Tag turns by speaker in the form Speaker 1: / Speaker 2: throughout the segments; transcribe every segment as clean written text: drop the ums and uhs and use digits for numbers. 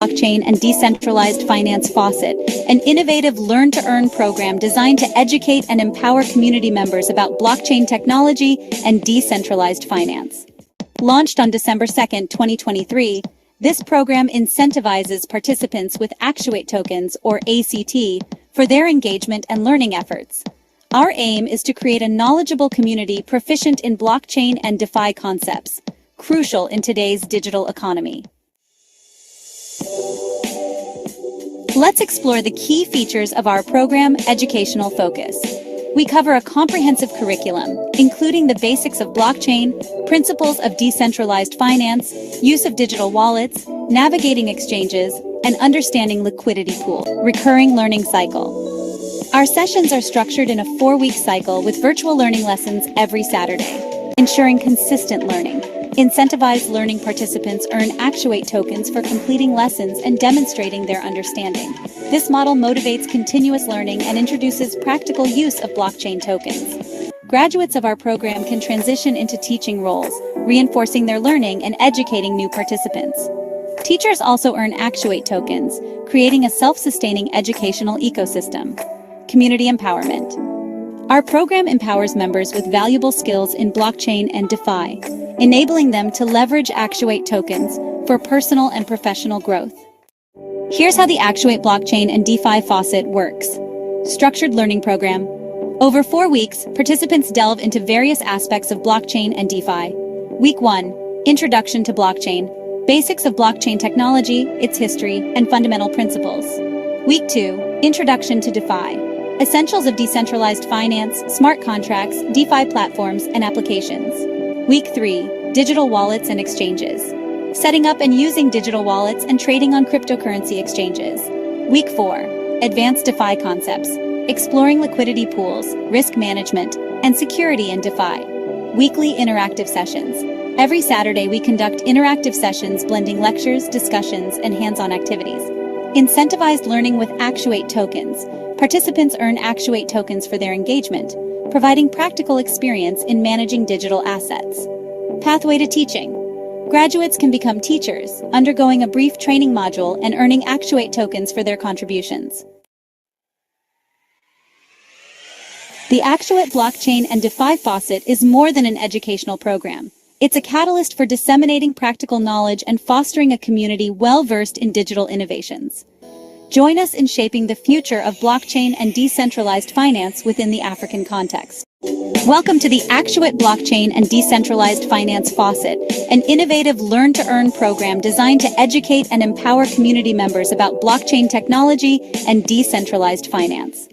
Speaker 1: Blockchain and Decentralized Finance Faucet, an innovative learn-to-earn program designed to educate and empower community members about blockchain technology and decentralized finance. Launched on December 2, 2023, this program incentivizes participants with Actuate tokens, or ACT, for their engagement and learning efforts. Our aim is to create a knowledgeable community proficient in blockchain and DeFi concepts, crucial in today's digital economy. Let's explore the key features of our program educational focus. We cover a comprehensive curriculum, including the basics of blockchain, principles of decentralized finance, use of digital wallets, navigating exchanges, and understanding liquidity pool. Recurring learning cycle. Our sessions are structured in a 4-week cycle with virtual learning lessons every Saturday, ensuring consistent learning. Incentivized learning participants earn Actuate tokens for completing lessons and demonstrating their understanding. This model motivates continuous learning and introduces practical use of blockchain tokens. Graduates of our program can transition into teaching roles, reinforcing their learning and educating new participants. Teachers also earn Actuate tokens, creating a self-sustaining educational ecosystem. Community empowerment. Our program empowers members with valuable skills in blockchain and DeFi, enabling them to leverage Actuate tokens for personal and professional growth. Here's how the Actuate blockchain and DeFi faucet works. Structured learning program. Over 4 weeks, participants delve into various aspects of blockchain and DeFi. Week 1, Introduction to Blockchain. Basics of blockchain technology, its history, and fundamental principles. Week 2, Introduction to DeFi. Essentials of decentralized finance, smart contracts, DeFi platforms, and applications. Week 3, Digital Wallets and Exchanges. Setting up and using digital wallets and trading on cryptocurrency exchanges. Week 4, Advanced DeFi Concepts. Exploring liquidity pools, risk management, and security in DeFi. Weekly interactive sessions. Every Saturday we conduct interactive sessions blending lectures, discussions, and hands-on activities. Incentivized learning with Actuate tokens. Participants earn Actuate tokens for their engagement, providing practical experience in managing digital assets. Pathway to teaching. Graduates can become teachers, undergoing a brief training module and earning Actuate tokens for their contributions. The Actuate blockchain and DeFi faucet is more than an educational program. It's a catalyst for disseminating practical knowledge and fostering a community well-versed in digital innovations. Join us in shaping the future of blockchain and decentralized finance within the African context. Welcome to the Actuate Blockchain and Decentralized Finance Faucet, an innovative learn-to-earn program designed to educate and empower community members about blockchain technology and decentralized finance.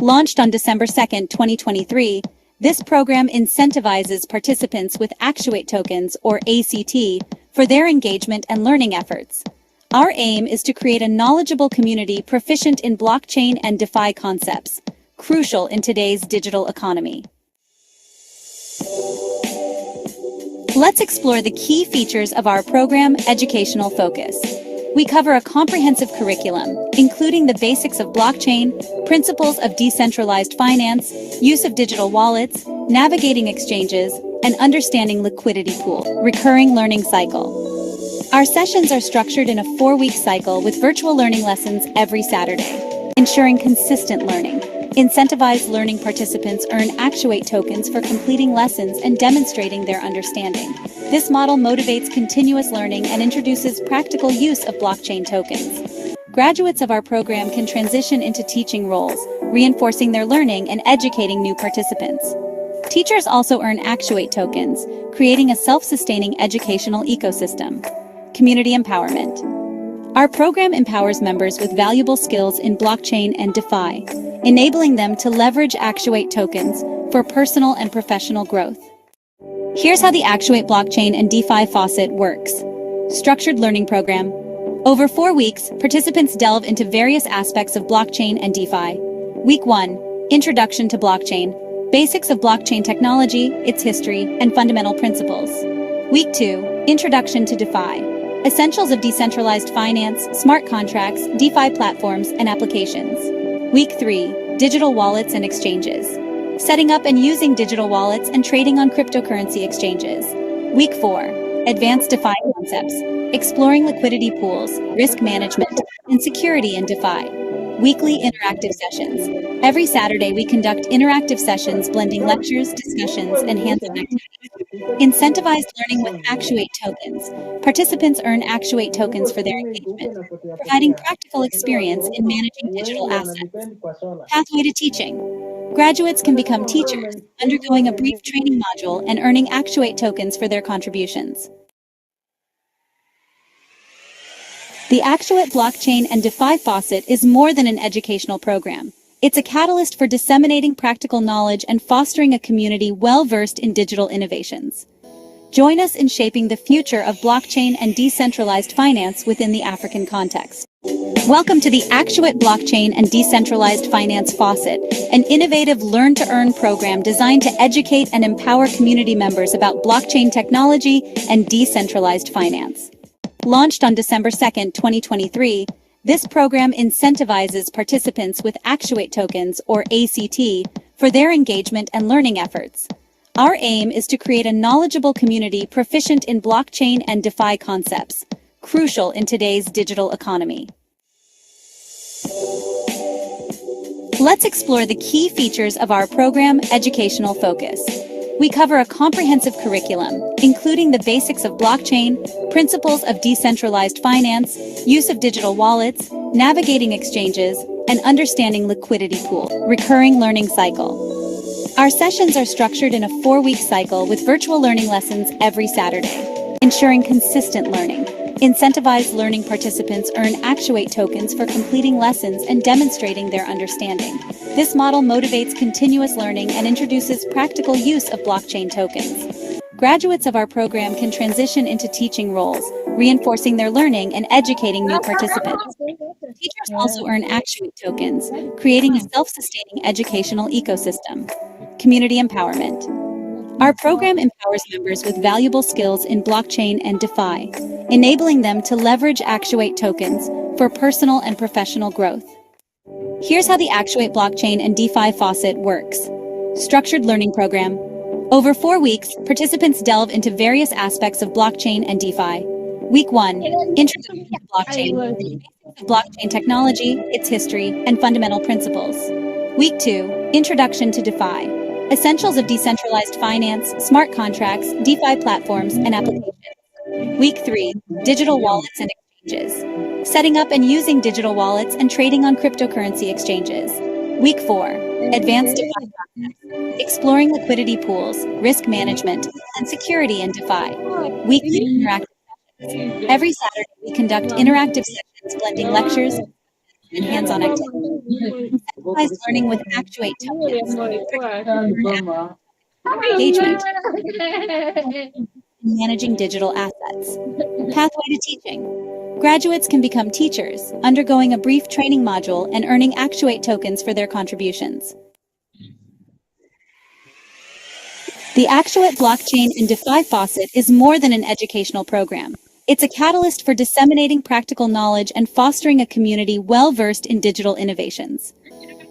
Speaker 1: Launched on December 2, 2023, this program incentivizes participants with Actuate tokens, or ACT, for their engagement and learning efforts. Our aim is to create a knowledgeable community proficient in blockchain and DeFi concepts, crucial in today's digital economy. Let's explore the key features of our program educational focus. We cover a comprehensive curriculum, including the basics of blockchain, principles of decentralized finance, use of digital wallets, navigating exchanges, and understanding liquidity pool. Recurring learning cycle. Our sessions are structured in a 4-week cycle with virtual learning lessons every Saturday, ensuring consistent learning. Incentivized learning participants earn Actuate tokens for completing lessons and demonstrating their understanding. This model motivates continuous learning and introduces practical use of blockchain tokens. Graduates of our program can transition into teaching roles, reinforcing their learning and educating new participants. Teachers also earn Actuate tokens, creating a self-sustaining educational ecosystem. Community empowerment. Our program empowers members with valuable skills in blockchain and DeFi, enabling them to leverage Actuate tokens for personal and professional growth. Here's how the Actuate blockchain and DeFi faucet works. Structured learning program. Over 4 weeks, participants delve into various aspects of blockchain and DeFi. Week 1, Introduction to Blockchain. Basics of blockchain technology, its history, and fundamental principles. Week 2, Introduction to DeFi. Essentials of decentralized finance, smart contracts, DeFi platforms, and applications. Week 3, Digital Wallets and Exchanges. Setting up and using digital wallets and trading on cryptocurrency exchanges. Week 4, Advanced DeFi concepts, exploring liquidity pools, risk management, and security in DeFi. Weekly interactive sessions. Every Saturday, we conduct interactive sessions blending lectures, discussions, and hands-on activities. Incentivized learning with Actuate tokens. Participants earn Actuate tokens for their engagement, providing practical experience in managing digital assets. Pathway to teaching. Graduates can become teachers, undergoing a brief training module and earning Actuate tokens for their contributions. The Actuate blockchain and DeFi faucet is more than an educational program. It's a catalyst for disseminating practical knowledge and fostering a community well-versed in digital innovations. Join us in shaping the future of blockchain and decentralized finance within the African context. Welcome to the Actuate Blockchain and Decentralized Finance Faucet, an innovative learn-to-earn program designed to educate and empower community members about blockchain technology and decentralized finance. Launched on December 2, 2023, this program incentivizes participants with Actuate tokens, or ACT, for their engagement and learning efforts. Our aim is to create a knowledgeable community proficient in blockchain and DeFi concepts, crucial in today's digital economy. Let's explore the key features of our program Educational Focus. We cover a comprehensive curriculum, including the basics of blockchain, principles of decentralized finance, use of digital wallets, navigating exchanges, and understanding liquidity pool. Recurring learning cycle. Our sessions are structured in a 4-week cycle with virtual learning lessons every Saturday, ensuring consistent learning. Incentivized learning participants earn Actuate tokens for completing lessons and demonstrating their understanding. This model motivates continuous learning and introduces practical use of blockchain tokens. Graduates of our program can transition into teaching roles, reinforcing their learning and educating new participants. Teachers also earn Actuate tokens, creating a self-sustaining educational ecosystem. Community empowerment. Our program empowers members with valuable skills in blockchain and DeFi, enabling them to leverage Actuate tokens for personal and professional growth. Here's how the Actuate blockchain and DeFi faucet works. Structured learning program. Over 4 weeks, participants delve into various aspects of blockchain and DeFi. Week 1, Introduction to blockchain. Basics of blockchain technology, its history, and fundamental principles. Week 2, Introduction to DeFi. Essentials of decentralized finance, smart contracts, DeFi platforms, and applications. Week 3, Digital wallets and exchanges. Setting up and using digital wallets and trading on cryptocurrency exchanges. Week 4, Advanced DeFi concepts. Exploring liquidity pools, risk management, and security in DeFi. Weekly interactive sessions. Every Saturday, we conduct interactive sessions blending lectures and hands-on activities. Incentivized learning with Actuate tokens. Engagement. Managing digital assets. Pathway to teaching. Graduates can become teachers, undergoing a brief training module and earning Actuate tokens for their contributions. The Actuate blockchain and DeFi faucet is more than an educational program. It's a catalyst for disseminating practical knowledge and fostering a community well-versed in digital innovations.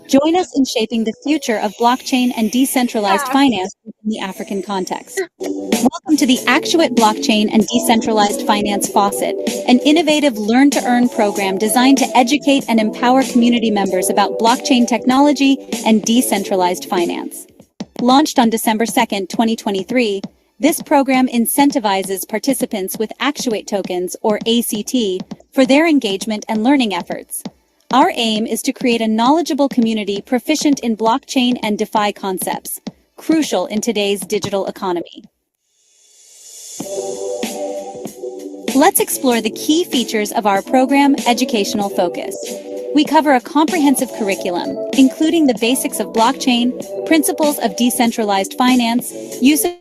Speaker 1: Join us in shaping the future of blockchain and decentralized finance in the African context. Welcome to the Actuate Blockchain and Decentralized Finance Faucet, an innovative learn-to-earn program designed to educate and empower community members about blockchain technology and decentralized finance. Launched on December 2, 2023, this program incentivizes participants with Actuate tokens, or ACT, for their engagement and learning efforts. Our aim is to create a knowledgeable community proficient in blockchain and DeFi concepts, crucial in today's digital economy. Let's explore the key features of our program Educational Focus. We cover a comprehensive curriculum, including the basics of blockchain, principles of decentralized finance, use of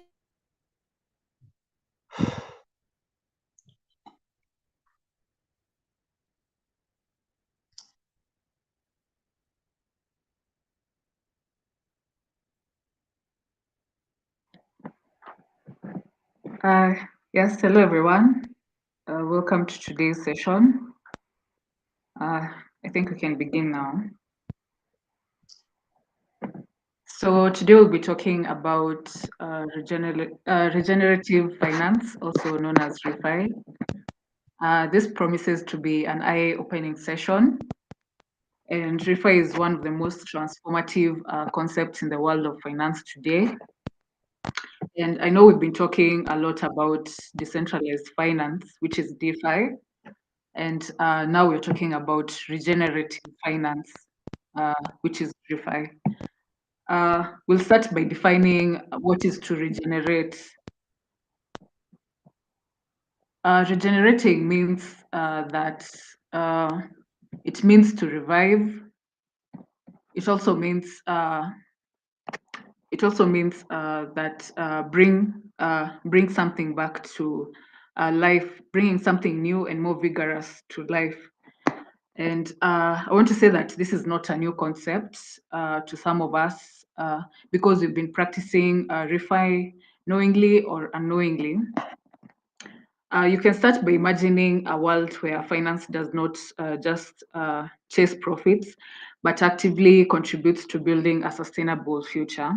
Speaker 2: Yes, hello everyone. Welcome to today's session. I think we can begin now. So today we'll be talking about regenerative finance, also known as DeFi. This promises to be an eye-opening session, and DeFi is one of the most transformative concepts in the world of finance today. And I know we've been talking a lot about decentralized finance, which is DeFi, and now we're talking about regenerative finance, which is DeFi. We'll start by defining what is to regenerate. Regenerating means that it means to revive. It also means that bring something back to life, bringing something new and more vigorous to life. And I want to say that this is not a new concept to some of us because we've been practicing refi knowingly or unknowingly. You can start by imagining a world where finance does not just chase profits, but actively contributes to building a sustainable future.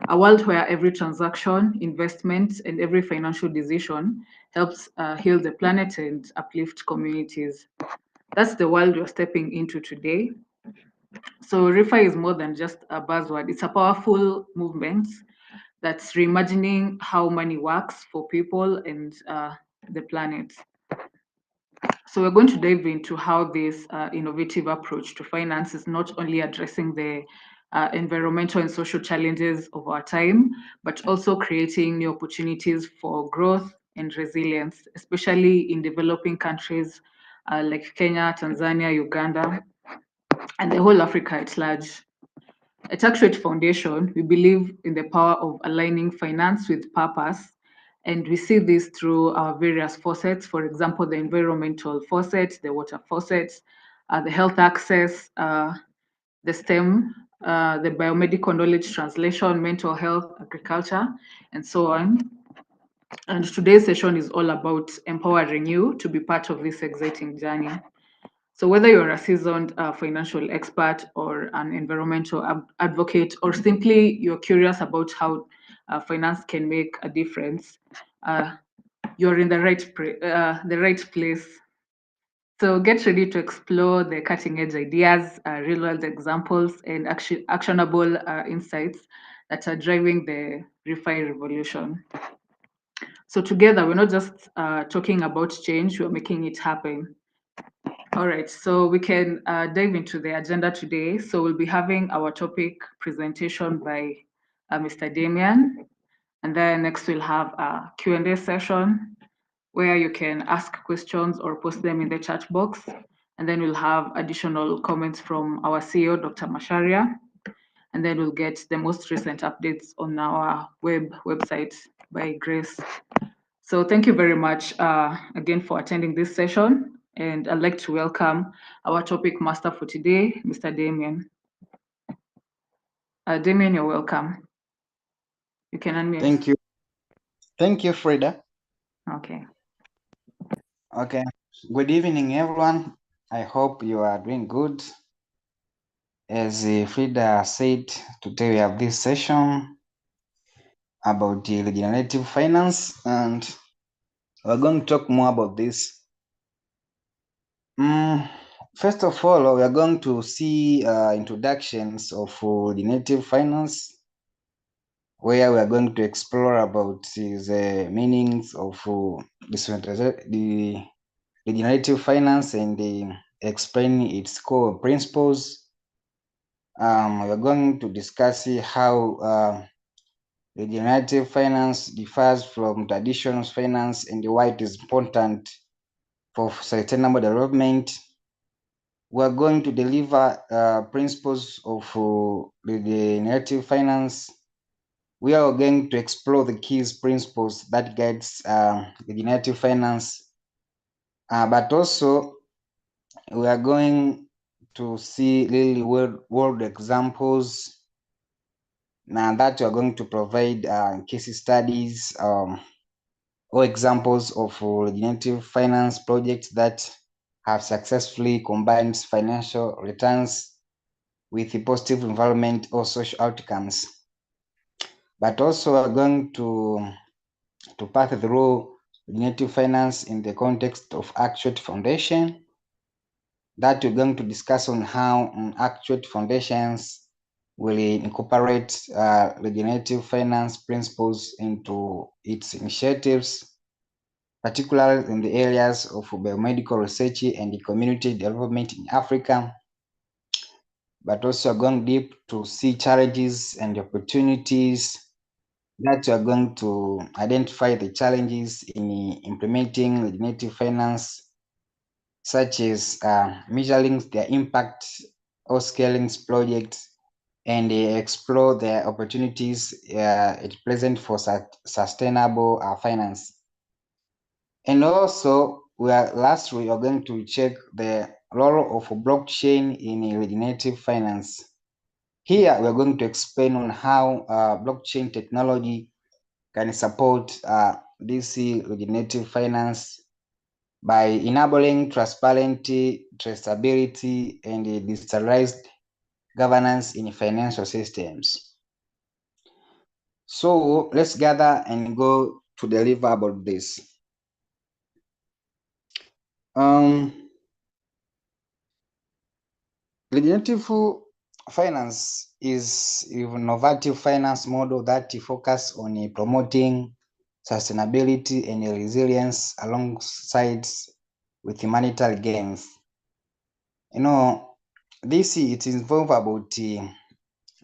Speaker 2: A world where every transaction, investment, and every financial decision helps heal the planet and uplift communities. That's the world we're stepping into today. So, refi is more than just a buzzword, it's a powerful movement that's reimagining how money works for people and the planet. So we're going to dive into how this innovative approach to finance is not only addressing the environmental and social challenges of our time, but also creating new opportunities for growth and resilience, especially in developing countries like Kenya, Tanzania, Uganda, and the whole Africa at large. At Actuate Foundation, we believe in the power of aligning finance with purpose, and we see this through our various faucets. For example, the environmental faucet, the water faucet, the health access, the STEM, the biomedical knowledge translation, mental health, agriculture, and so on. And today's session is all about empowering you to be part of this exciting journey. So whether you're a seasoned financial expert or an environmental advocate, or simply you're curious about how finance can make a difference, you're in the right place. So get ready to explore the cutting edge ideas, real world examples, and actionable insights that are driving the refi revolution. So together, we're not just talking about change, we're making it happen. All right, so we can dive into the agenda today. So we'll be having our topic presentation by Mr. Damien, and then next we'll have a Q&A session where you can ask questions or post them in the chat box. And then we'll have additional comments from our CEO, Dr. Masharia, and then we'll get the most recent updates on our website by Grace. So thank you very much again for attending this session. And I'd like to welcome our topic master for today, Mr. Damien. Damien, you're welcome. You can unmute.
Speaker 3: Thank you. Thank you, Frida.
Speaker 2: Okay.
Speaker 3: Okay. Good evening, everyone. I hope you are doing good. As Frida said, today we have this session about the regenerative finance, and we're going to talk more about this. First of all, we are going to see introductions of regenerative finance, where we are going to explore about the meanings of the regenerative finance and explain its core principles. We're going to discuss how regenerative finance differs from traditional finance and why it is important for sustainable development. We're going to deliver principles of regenerative finance. We are going to explore the key principles that guides regenerative finance, but also we are going to see really world examples now that we are going to provide case studies or examples of regenerative finance projects that have successfully combined financial returns with the positive environment or social outcomes. But also we're going to pass through regenerative finance in the context of Actuate Foundation, that we're going to discuss on how Actuate Foundations will incorporate regenerative finance principles into its initiatives, particularly in the areas of biomedical research and community development in Africa, but also going deep to see challenges and opportunities, that you are going to identify the challenges in implementing regenerative finance, such as measuring their impact or scaling projects, and explore the opportunities at present for sustainable finance. And also, lastly, we are going to check the role of blockchain in regenerative finance. Here, we are going to explain on how blockchain technology can support this regenerative finance by enabling transparency, traceability, and decentralized governance in financial systems. So let's gather and go to deliver about this. Regenerative finance is an innovative finance model that focuses on promoting sustainability and resilience alongside with monetary gains. You know, it involves about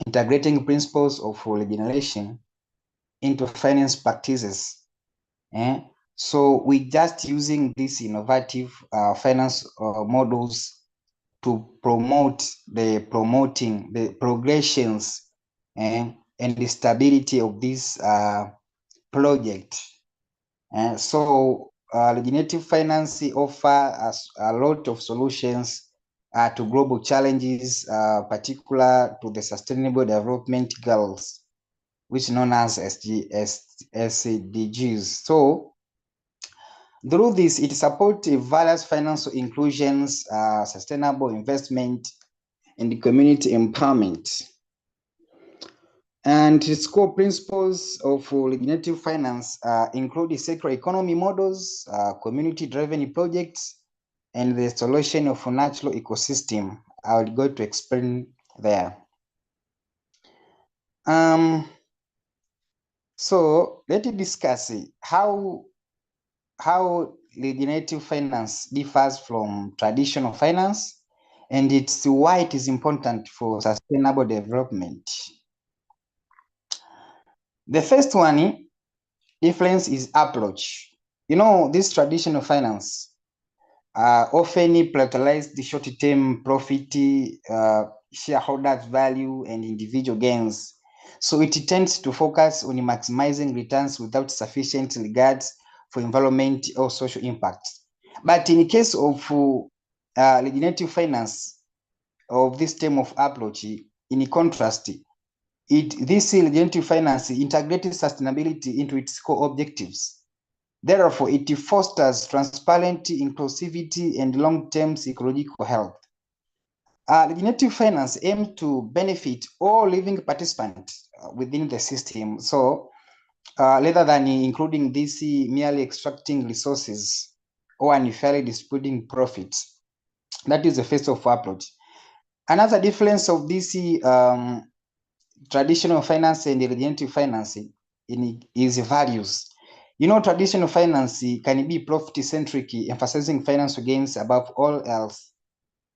Speaker 3: integrating principles of regeneration into finance practices. So we just using these innovative finance models to promote the progressions and the stability of this project. So regenerative finance offer us a lot of solutions to global challenges, particular to the Sustainable Development Goals, which is known as SDGs. So through this, it supports various financial inclusions, sustainable investment, and community empowerment. And its core principles of regenerative finance include circular economy models, community-driven projects, and the restoration of a natural ecosystem. I will go to explain there. So let's discuss how regenerative finance differs from traditional finance, and it's why it is important for sustainable development. The first one, difference is approach. You know, this traditional finance often prioritize the short-term profit, shareholders' value, and individual gains. So it tends to focus on maximizing returns without sufficient regards for environment or social impact. But in the case of regenerative finance, of this term of approach, in contrast, this regenerative finance integrated sustainability into its core objectives. Therefore, it fosters transparency, inclusivity, and long-term ecological health. Regenerative finance aims to benefit all living participants within the system. So, rather than including this merely extracting resources or unfairly distributing profits. That is the first of approach. Another difference of this traditional finance and regenerative finance is values. You know, traditional finance can be profit-centric, emphasizing financial gains above all else.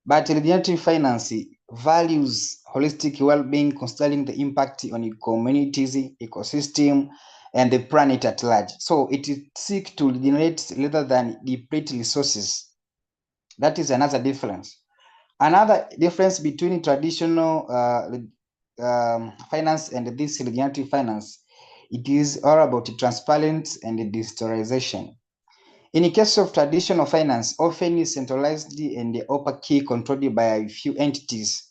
Speaker 3: But regenerative finance values holistic well-being, considering the impact on communities, ecosystem, and the planet at large. So it seeks to regenerate rather than deplete resources. That is another difference. Another difference between traditional finance and this regenerative finance, it is all about transparency and digitalization. In the case of traditional finance, often centralized and opaque, controlled by a few entities.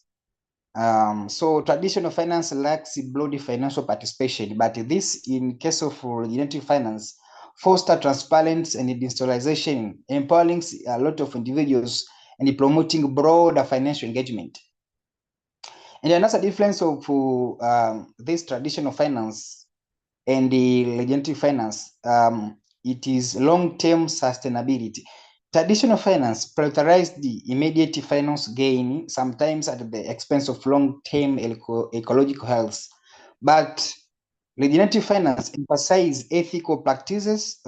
Speaker 3: So traditional finance lacks broad financial participation, but this, in case of regenerative finance, foster transparency and digitalization, empowering a lot of individuals and promoting broader financial engagement. And another difference of this traditional finance and the regenerative finance, it is long-term sustainability. Traditional finance prioritizes the immediate finance gain, sometimes at the expense of long-term ecological health. But regenerative finance emphasizes ethical practices,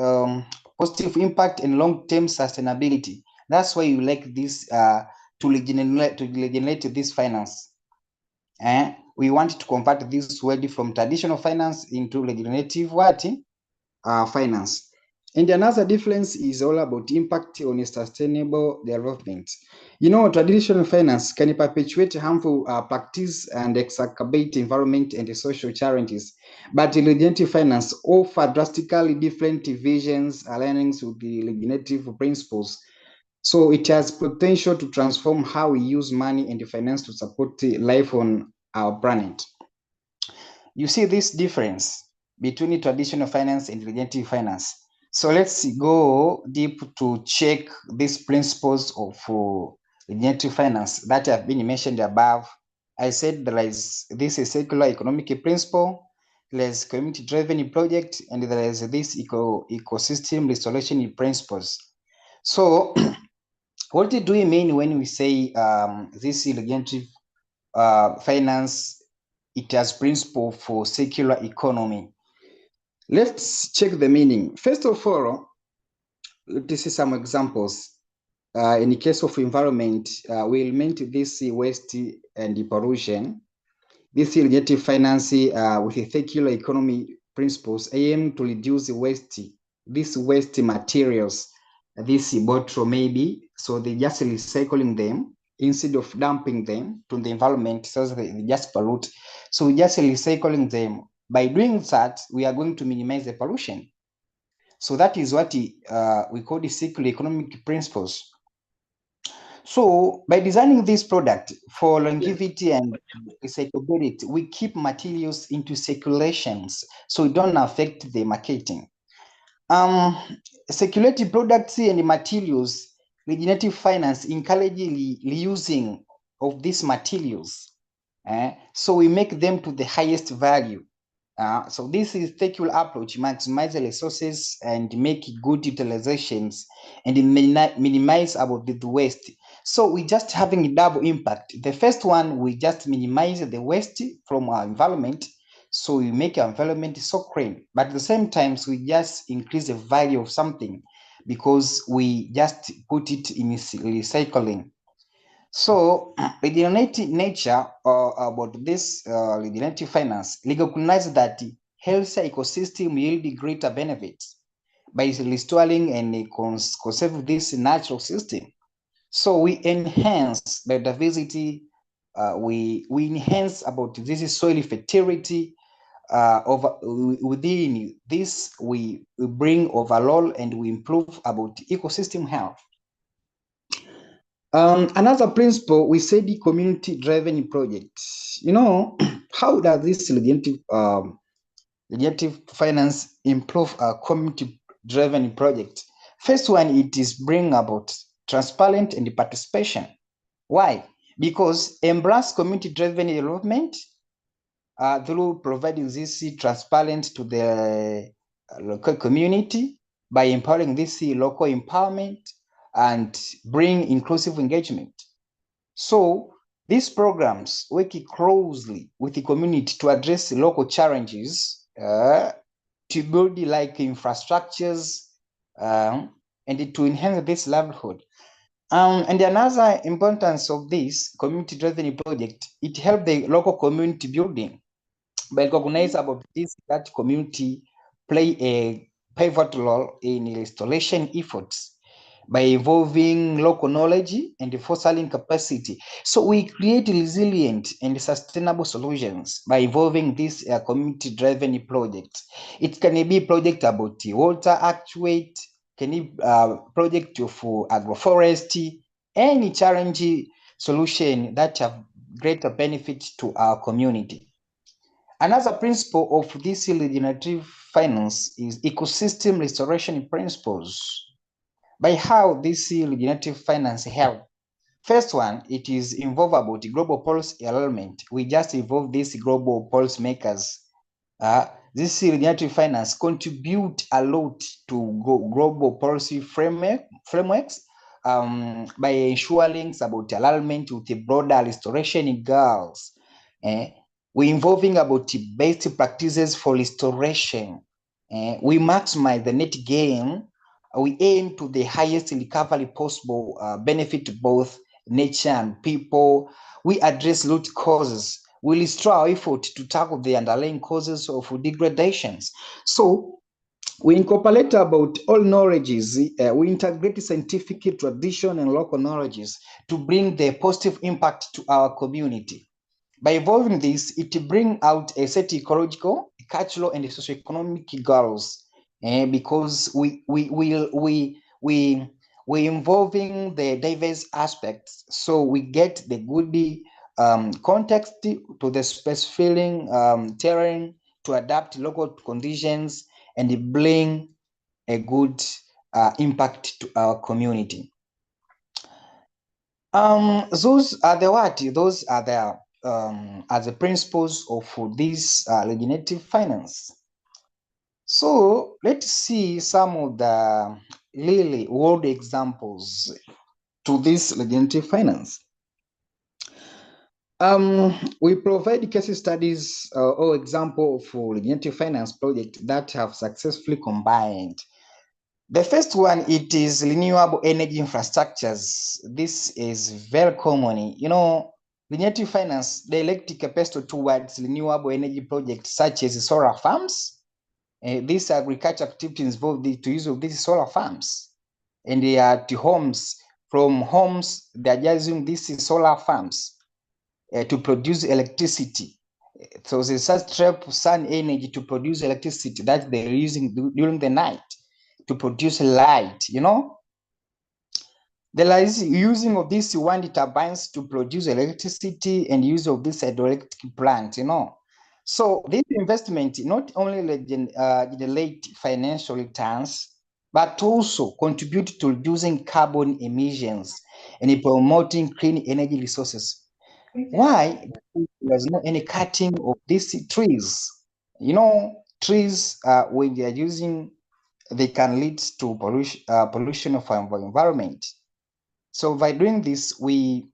Speaker 3: positive impact, and long-term sustainability. That's why you like this to regenerate this finance. We want to convert this word from traditional finance into regenerative finance. And another difference is all about impact on a sustainable development. Traditional finance can perpetuate harmful practice and exacerbate environment and social challenges. But regenerative finance offer drastically different visions aligning with the regenerative principles. So it has potential to transform how we use money and finance to support life on our planet. You see this difference between traditional finance and regenerative finance. So let's go deep to check these principles of regenerative finance that have been mentioned above. I said there is this circular economic principle, there's community-driven project, and there is this ecosystem restoration principles. So what do we mean when we say this regenerative finance, it has principle for circular economy? Let's check the meaning. First of all, this is some examples. In the case of environment, we eliminate this waste and pollution. This regenerative finance with a circular economy principles aim to reduce waste, these waste materials, this bottle maybe, so they just recycling them instead of dumping them to the environment, so they just pollute. So we just recycling them. By doing that, we are going to minimize the pollution. So that is what we call the circular economic principles. So by designing this product for longevity and recyclability, we keep materials into circulations so it don't affect the marketing. Circulating products and materials, regenerative finance encourage reusing of these materials. So we make them to the highest value. So this is circular approach, maximize the resources and make good utilizations and minimize about the waste. So we just having a double impact. The first one, we just minimize the waste from our environment. So we make our environment so clean, but at the same time, we just increase the value of something because we just put it in recycling. So regenerative nature about this regenerative finance recognize that healthy ecosystem yield greater benefits by restoring and conserve this natural system. So we enhance biodiversity, we enhance about this soil fertility, within this we bring overall and we improve about ecosystem health. Another principle, we say the community-driven project. How does this regenerative finance improve a community-driven project? First one, it is bring about transparent and participation. Why? Because embrace community-driven development through providing this transparent to the local community by empowering this local empowerment and bring inclusive engagement. So these programs work closely with the community to address local challenges, to build like infrastructures, and to enhance this livelihood. And another importance of this community-driven project, it helps the local community building by recognizing about this that community play a pivotal role in restoration efforts by involving local knowledge and fostering capacity. So we create resilient and sustainable solutions by involving this community-driven projects. It can be project about water actuate, can be project for agroforestry, any challenge solution that have greater benefit to our community. Another principle of this regenerative finance is ecosystem restoration principles. By how this regenerative finance help First one, it is involve about global policy alignment. We just involve these global policy makers. This regenerative finance contribute a lot to global policy frameworks by ensuring about alignment with the broader restoration goals. We involving about best practices for restoration. We maximize the net gain. We aim to the highest recovery possible, benefit to both nature and people. We address root causes. We restore our effort to tackle the underlying causes of degradations. So we incorporate about all knowledges. We integrate scientific tradition and local knowledges to bring the positive impact to our community. By evolving this, it brings out a set ecological, cultural, and socioeconomic goals, because we involving the diverse aspects, so we get the good context to the specific terrain to adapt local conditions and bring a good impact to our community. Those are the what? Those are the as the principles of this regenerative finance. So let's see some of the really world examples to this regenerative finance. We provide case studies or example for regenerative finance projects that have successfully combined. The first one, it is renewable energy infrastructures. This is very common. Regenerative finance direct capital towards renewable energy projects such as solar farms. These agriculture activities involve the use of these solar farms. And they are to homes. From homes, they are using these solar farms to produce electricity. So they such trap sun energy to produce electricity that they're using during the night to produce light. There is using of these wind turbines to produce electricity and use of this hydroelectric plant. So this investment not only generate financial returns, but also contribute to reducing carbon emissions and promoting clean energy resources. Why? Because there's no any cutting of these trees. Trees, when they are using, they can lead to pollution of our environment. So by doing this, we,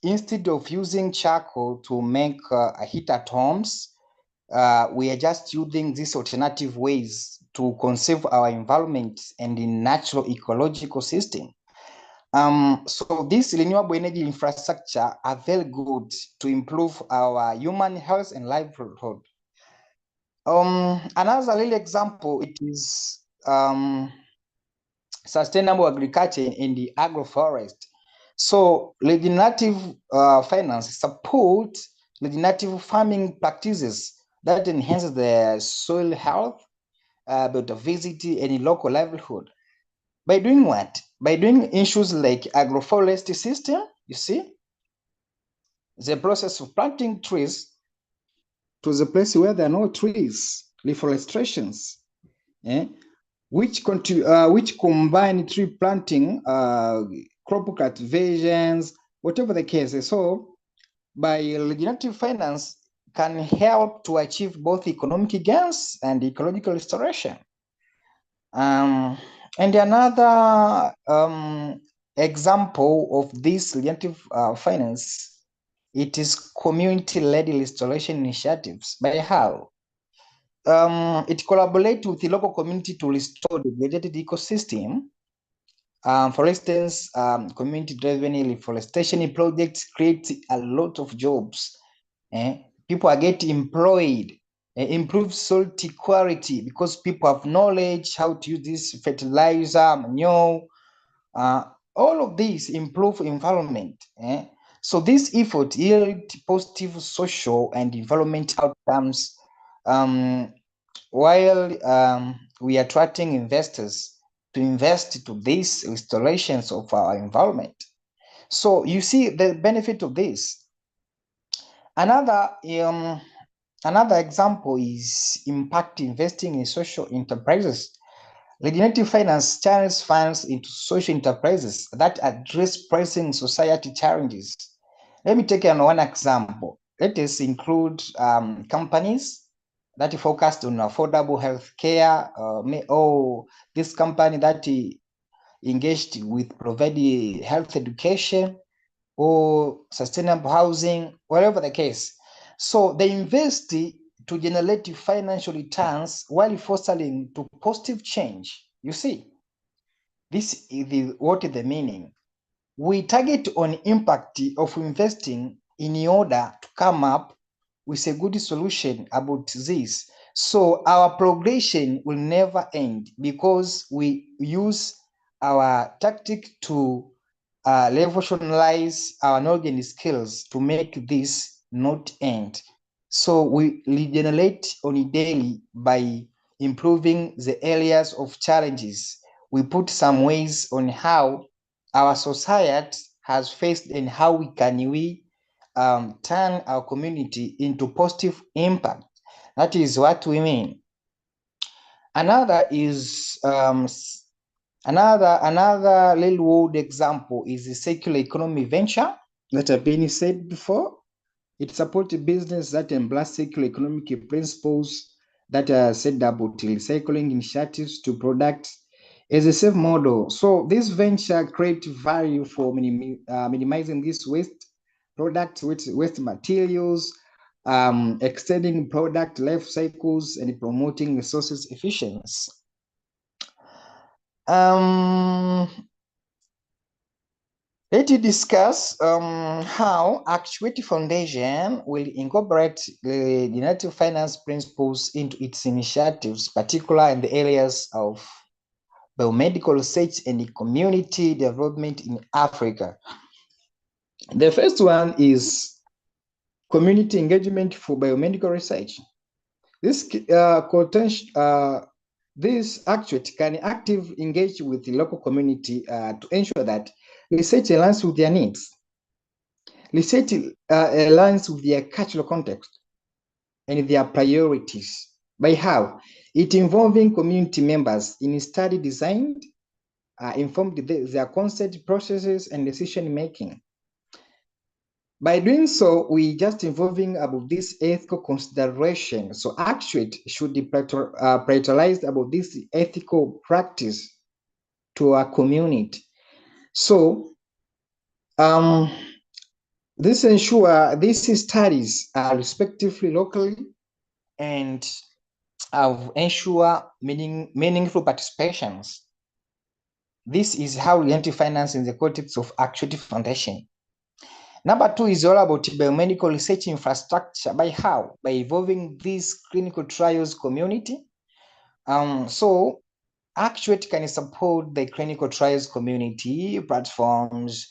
Speaker 3: instead of using charcoal to make a heat at homes, we are just using these alternative ways to conserve our environment and the natural ecological system. So this renewable energy infrastructure are very good to improve our human health and livelihood. Another little example, it is sustainable agriculture in the agroforest. So regenerative finance support regenerative farming practices that enhance the soil health, biodiversity, and local livelihood. By doing what? By doing issues like agroforestry system, you see, the process of planting trees to the place where there are no trees, reforestations, which combine tree planting, crop cultivations, whatever the case. So by regenerative finance can help to achieve both economic gains and ecological restoration. And another example of this regenerative finance, it is community-led restoration initiatives. By how? It collaborates with the local community to restore the degraded ecosystem. For instance, community-driven reforestation projects create a lot of jobs. People are getting employed. Improve soil quality because people have knowledge how to use this fertilizer, manure. All of these improve environment. So this effort yield positive social and environmental outcomes, while we are attracting investors to invest to these restorations of our environment. So you see the benefit of this. Another example is impact investing in social enterprises. Regenerative finance channels funds into social enterprises that address pressing society challenges. Let me take one example. Let us include companies that focused on affordable health care, or this company that engaged with providing health education or sustainable housing, whatever the case. So they invest to generate financial returns while fostering to positive change. You see, this is what is the meaning. We target on impact of investing in order to come up with a good solution about this. So our progression will never end because we use our tactic to revolutionize our knowledge and skills to make this not end. So we regenerate on a daily by improving the areas of challenges. We put some ways on how our society has faced and how we turn our community into positive impact. That is what we mean. Another is another real world example is the circular economy venture that have been said before. It supports business that embrace circular economic principles that are said about recycling initiatives to products as a safe model. So this venture creates value for minimizing this waste products, waste materials, extending product life cycles, and promoting resources efficiency. Let us discuss how Actuate Foundation will incorporate the generative finance principles into its initiatives, particularly in the areas of biomedical research and community development in Africa. The first one is community engagement for biomedical research. This Actuate can actively engage with the local community to ensure that research aligns with their needs. Research aligns with their cultural context and their priorities. By how? It involving community members in study design, informed their concept processes and decision making. By doing so, we just involving about this ethical consideration. So Actuate should be prioritized about this ethical practice to our community. So this ensure these studies are respectively locally and ensure meaningful participations. This is how we enter finance in the context of Actuate Foundation. Number two is all about biomedical research infrastructure. By how? By involving this clinical trials community. So Actuate can support the clinical trials community platforms,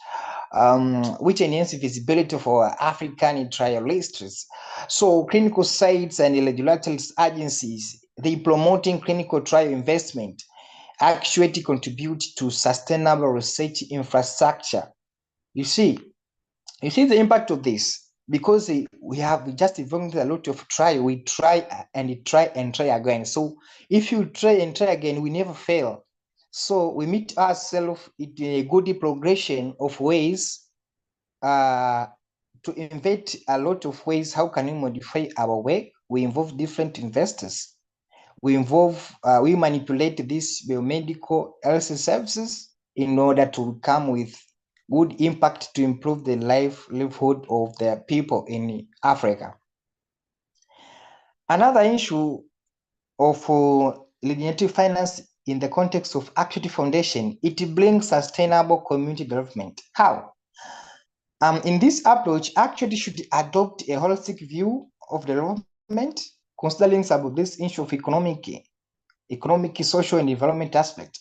Speaker 3: which enhance visibility for African trialists. So clinical sites and regulatory agencies, they promoting clinical trial investment, actually contribute to sustainable research infrastructure. You see the impact of this, because we have just involved a lot of trial. We try and try and try again. So if you try and try again, we never fail. So we meet ourselves in a good progression of ways to invent a lot of ways. How can we modify our work? We involve different investors. We manipulate these biomedical health services in order to come with good impact to improve the livelihood of the people in Africa. Another issue of regenerative finance in the context of Actuate Foundation, it brings sustainable community development. How? In this approach, Actuate should adopt a holistic view of development, considering some of this issue of economic, social, and development aspect.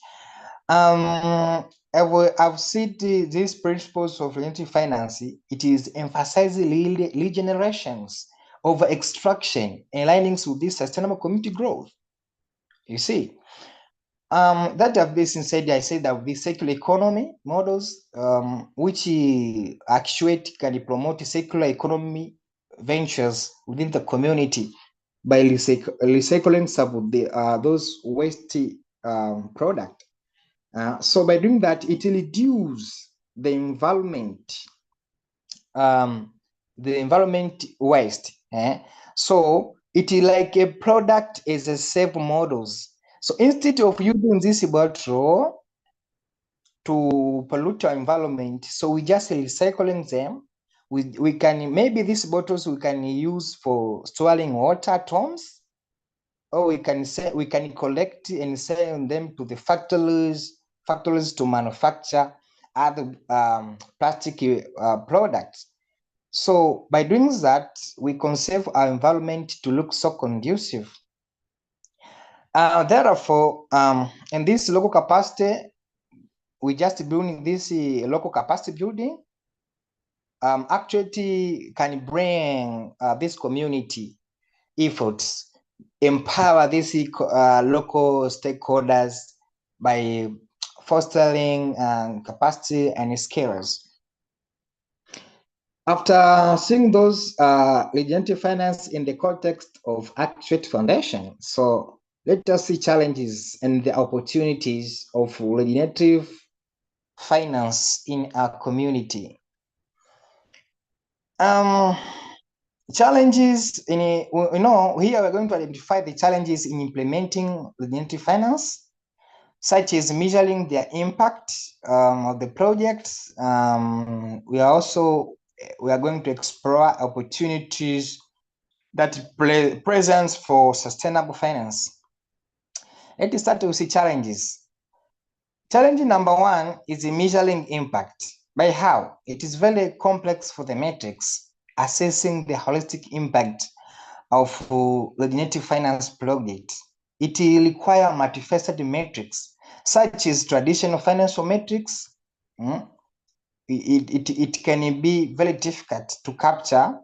Speaker 3: I've seen these principles of regenerative finance. It is emphasizing regenerations over extraction, aligning with this sustainable community growth. You see, that have been said. I said that the circular economy models, which Actuate can promote circular economy ventures within the community by recycling some of the those waste product. So by doing that, it reduces the environment waste. So it is like a product is a safe models. So instead of using this bottle to pollute our environment, so we just recycling them. We can, maybe these bottles we can use for storing water at homes, or we can collect and sell them to the factories to manufacture other plastic products. So by doing that, we conserve our environment to look so conducive. Therefore, in this local capacity, we just building this local capacity building. Actually can bring this community efforts, empower these local stakeholders by fostering capacity and skills. After seeing those regenerative finance in the context of Actuate Foundation, so let us see challenges and the opportunities of regenerative finance in our community. Challenges in here we're going to identify the challenges in implementing regenerative finance, such as measuring their impact of the projects. We are going to explore opportunities that presents for sustainable finance. Let us start to see challenges. Challenge number one is measuring impact. By how? It is very complex for the metrics, assessing the holistic impact of regenerative finance project. It will require multifaceted metrics, such as traditional financial metrics. It can be very difficult to capture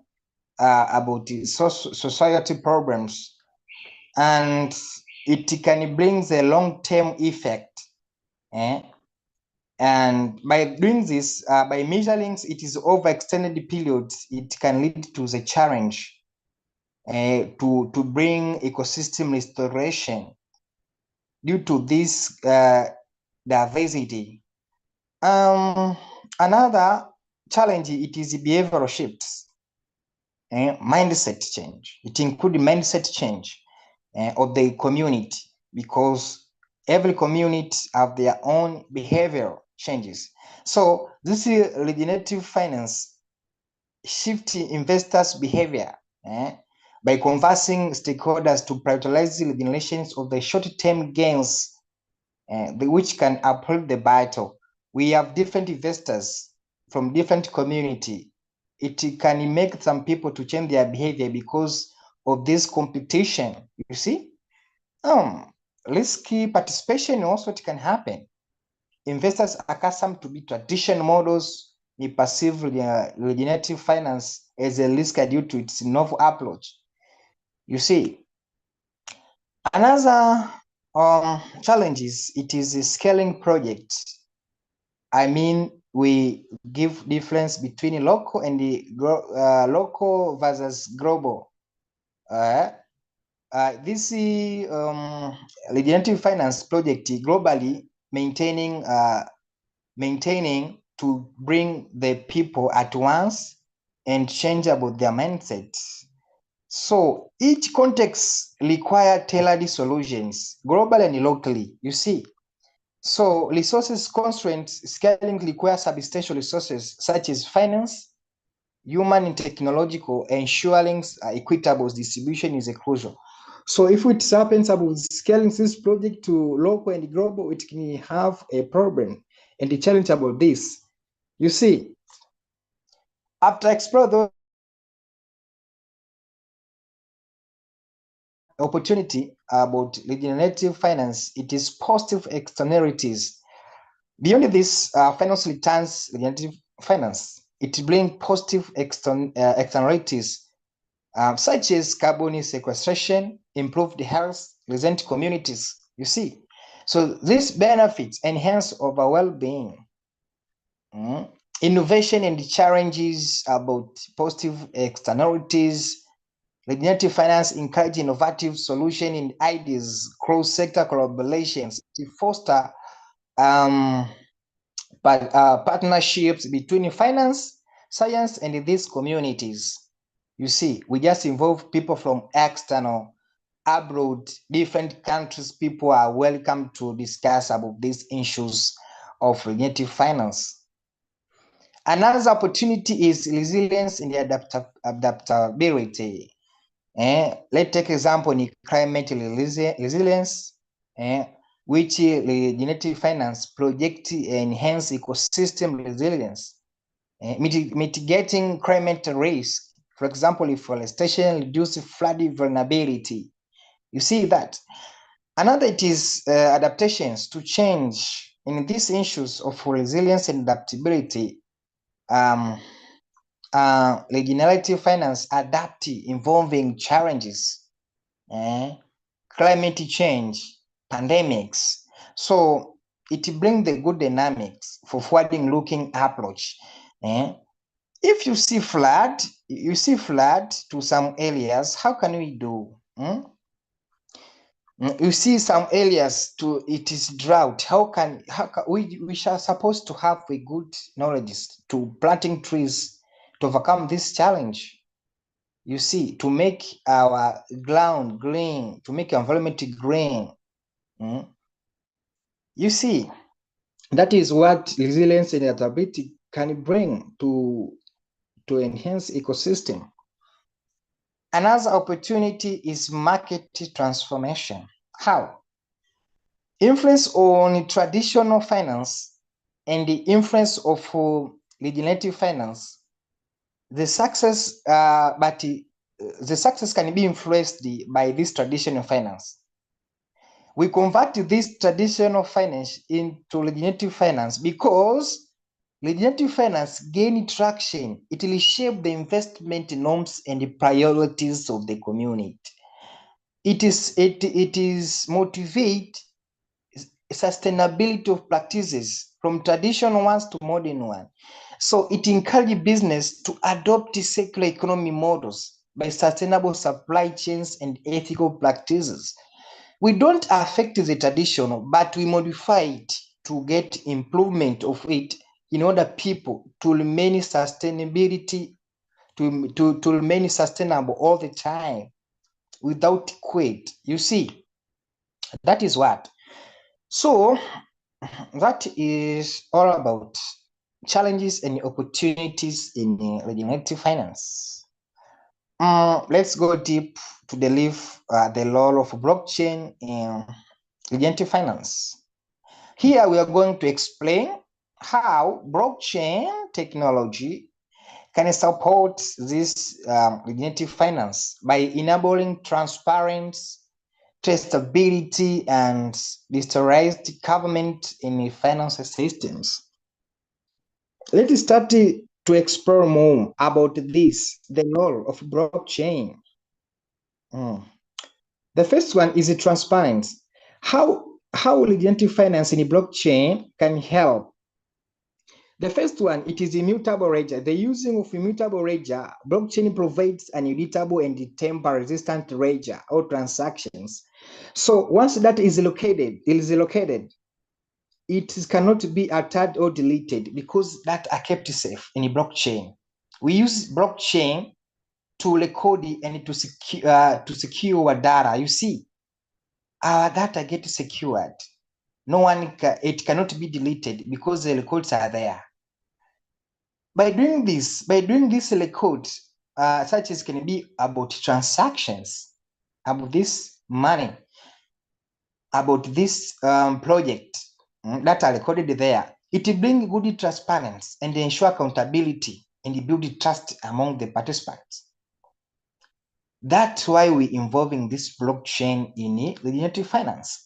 Speaker 3: about the society problems, and it can bring the long-term effect. And by doing this, by measuring it is over extended periods, it can lead to the challenge to bring ecosystem restoration due to this diversity. Another challenge, it is behavioral shifts, mindset change. It includes mindset change of the community, because every community have their own behavioral changes. So this is regenerative finance shift investors' behavior by conversing stakeholders to prioritize the regenerations of the short-term gains, which can uphold the battle. We have different investors from different community. It can make some people to change their behavior because of this competition. You see, risky participation also it can happen. Investors accustomed to be traditional models may perceive regenerative finance as a risk due to its novel approach. You see, another challenge is it is a scaling project. I mean, we give difference between local and the local versus global. This regenerative finance project globally maintaining to bring the people at once and change about their mindset. So each context require tailored solutions globally and locally, you see. So resources constraints scaling require substantial resources such as finance, human and technological, ensuring equitable distribution is a crucial. So if it happens about scaling this project to local and global, it can have a problem and the challenge about this. You see, after explore the opportunity about regenerative finance, it is positive externalities. Beyond this, finance returns regenerative finance. It brings positive externalities such as carbon sequestration, improved health, resilient communities. You see, so these benefits enhance our well-being. Innovation and challenges about positive externalities. regenerative finance encourages innovative solution and ideas, cross-sector collaborations to foster partnerships between finance, science, and these communities. You see, we just involve people from external, abroad, different countries. People are welcome to discuss about these issues of regenerative finance. Another opportunity is resilience and adaptability. Let's take example in climate resilience, which regenerative finance project enhance ecosystem resilience, mitigating climate risk. For example, deforestation reduce flood vulnerability. You see that. Another it is adaptations to change. In these issues of resilience and adaptability, regenerative finance adapt involving challenges, climate change, pandemics. So it brings the good dynamics for forward-looking approach. If you see flood to some areas, how can we do? You see some areas to it is drought. How can we shall supposed to have a good knowledge to planting trees to overcome this challenge? You see, to make our ground green, to make our environment green. You see, that is what resilience and adaptability can bring to enhance ecosystem. Another opportunity is market transformation. How? Influence on traditional finance and the influence of regenerative finance. The success, the success can be influenced by this traditional finance. We convert this traditional finance into regenerative finance because regenerative finance gain traction. It will shape the investment norms and the priorities of the community. It is motivate sustainability of practices from traditional ones to modern ones. So it encourages business to adopt circular economy models by sustainable supply chains and ethical practices. We don't affect the traditional, but we modify it to get improvement of it in order people to remain sustainability, to remain sustainable all the time without quit. You see, that is what. So that is all about challenges and opportunities in regenerative finance. Let's go deep to the role of blockchain in regenerative finance. Here we are going to explain how blockchain technology can support this regenerative finance by enabling transparent, traceability, and digitalized government in finance systems. Let's start to explore more about this, the role of blockchain. The first one is transparency. How regenerative finance in blockchain can help. The first one, it is immutable ledger. The using of immutable ledger, blockchain provides an immutable and tamper-resistant ledger or transactions. So once that is located, it cannot be altered or deleted because that are kept safe in a blockchain. We use blockchain to record and to secure our data. You see, our data get secured. No one it cannot be deleted because the records are there. By doing this record, such as can be about transactions, about this money, about this project that are recorded there, it will bring good transparency and ensure accountability and build trust among the participants. That's why we're involving this blockchain in regenerative finance.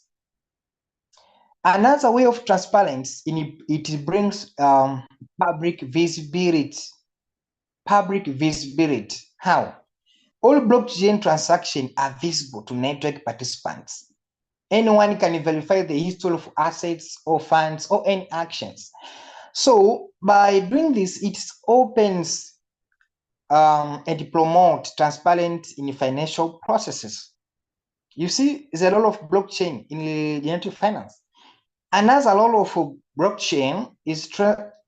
Speaker 3: Another way of transparency, it brings public visibility. Public visibility. How? All blockchain transactions are visible to network participants. Anyone can verify the history of assets or funds or any actions. So by doing this, it opens and promote transparency in financial processes. You see, there's a role of blockchain in generative finance. Another role of blockchain is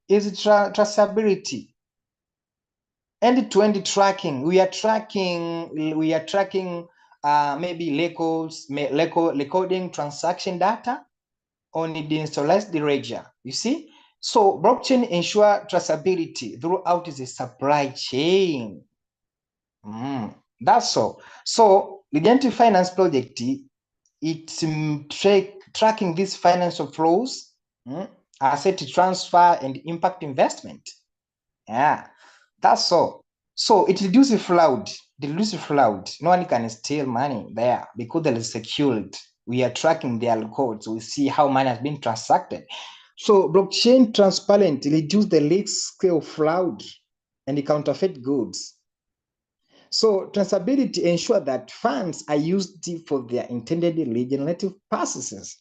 Speaker 3: traceability. End-to-end tracking. We are tracking maybe recording transaction data on the decentralized ledger. You see, so blockchain ensure traceability throughout the supply chain. That's all. So the Generative Finance project, it's tracking these financial flows, asset transfer, and impact investment. Yeah, that's all. So it reduces fraud. No one can steal money there because there is security. We are tracking their codes. We see how money has been transacted. So blockchain transparent reduce the risk of fraud and counterfeit goods. So traceability ensure that funds are used for their intended regenerative purposes.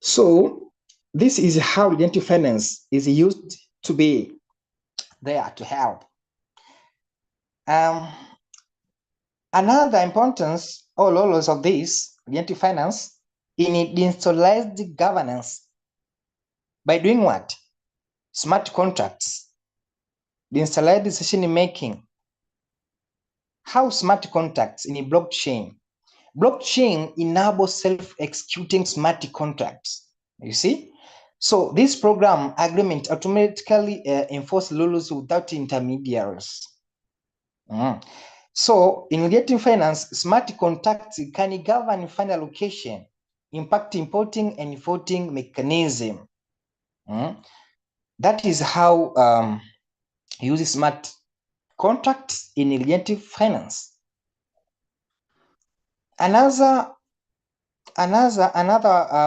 Speaker 3: So this is how regenerative finance is used to be there to help. Another importance or roles of this regenerative finance in decentralized governance. By doing what? Smart contracts, decentralized decision making. How smart contracts in a blockchain? Blockchain enables self-executing smart contracts. You see? So this program agreement automatically enforce rules without intermediaries. So in regenerative finance, smart contracts can govern fund allocation, impact importing and voting mechanism. That is how use smart contracts in regenerative finance. Another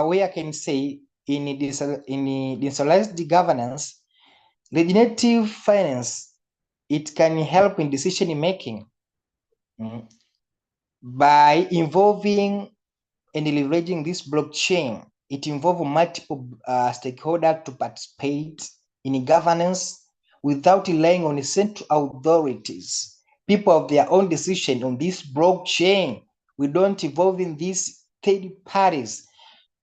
Speaker 3: way I can say in decentralized governance, regenerative finance, it can help in decision making by involving and leveraging this blockchain. It involves multiple stakeholders to participate in governance without relying on the central authorities. People have their own decision on this blockchain. We don't involve in these third parties.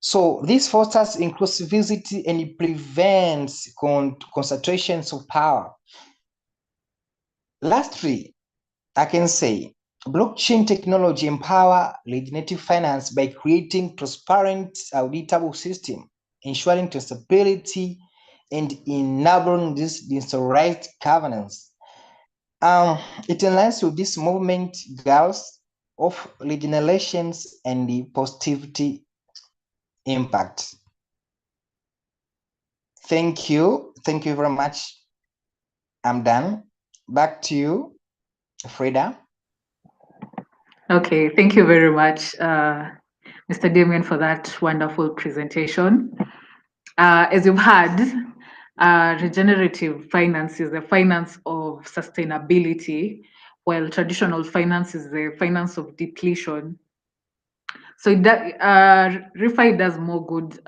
Speaker 3: So this fosters inclusivity and it prevents concentrations of power. Lastly, I can say blockchain technology empower regenerative finance by creating transparent, auditable system, ensuring traceability, and enabling this decentralized governance. It aligns with this movement goals of regenerations and the positivity impact. Thank you very much. I'm done. Back to you, Frida.
Speaker 2: Okay, thank you very much, Mr. Damien, for that wonderful presentation. As you've heard, regenerative finance is the finance of sustainability, while traditional finance is the finance of depletion. So ReFi does more good.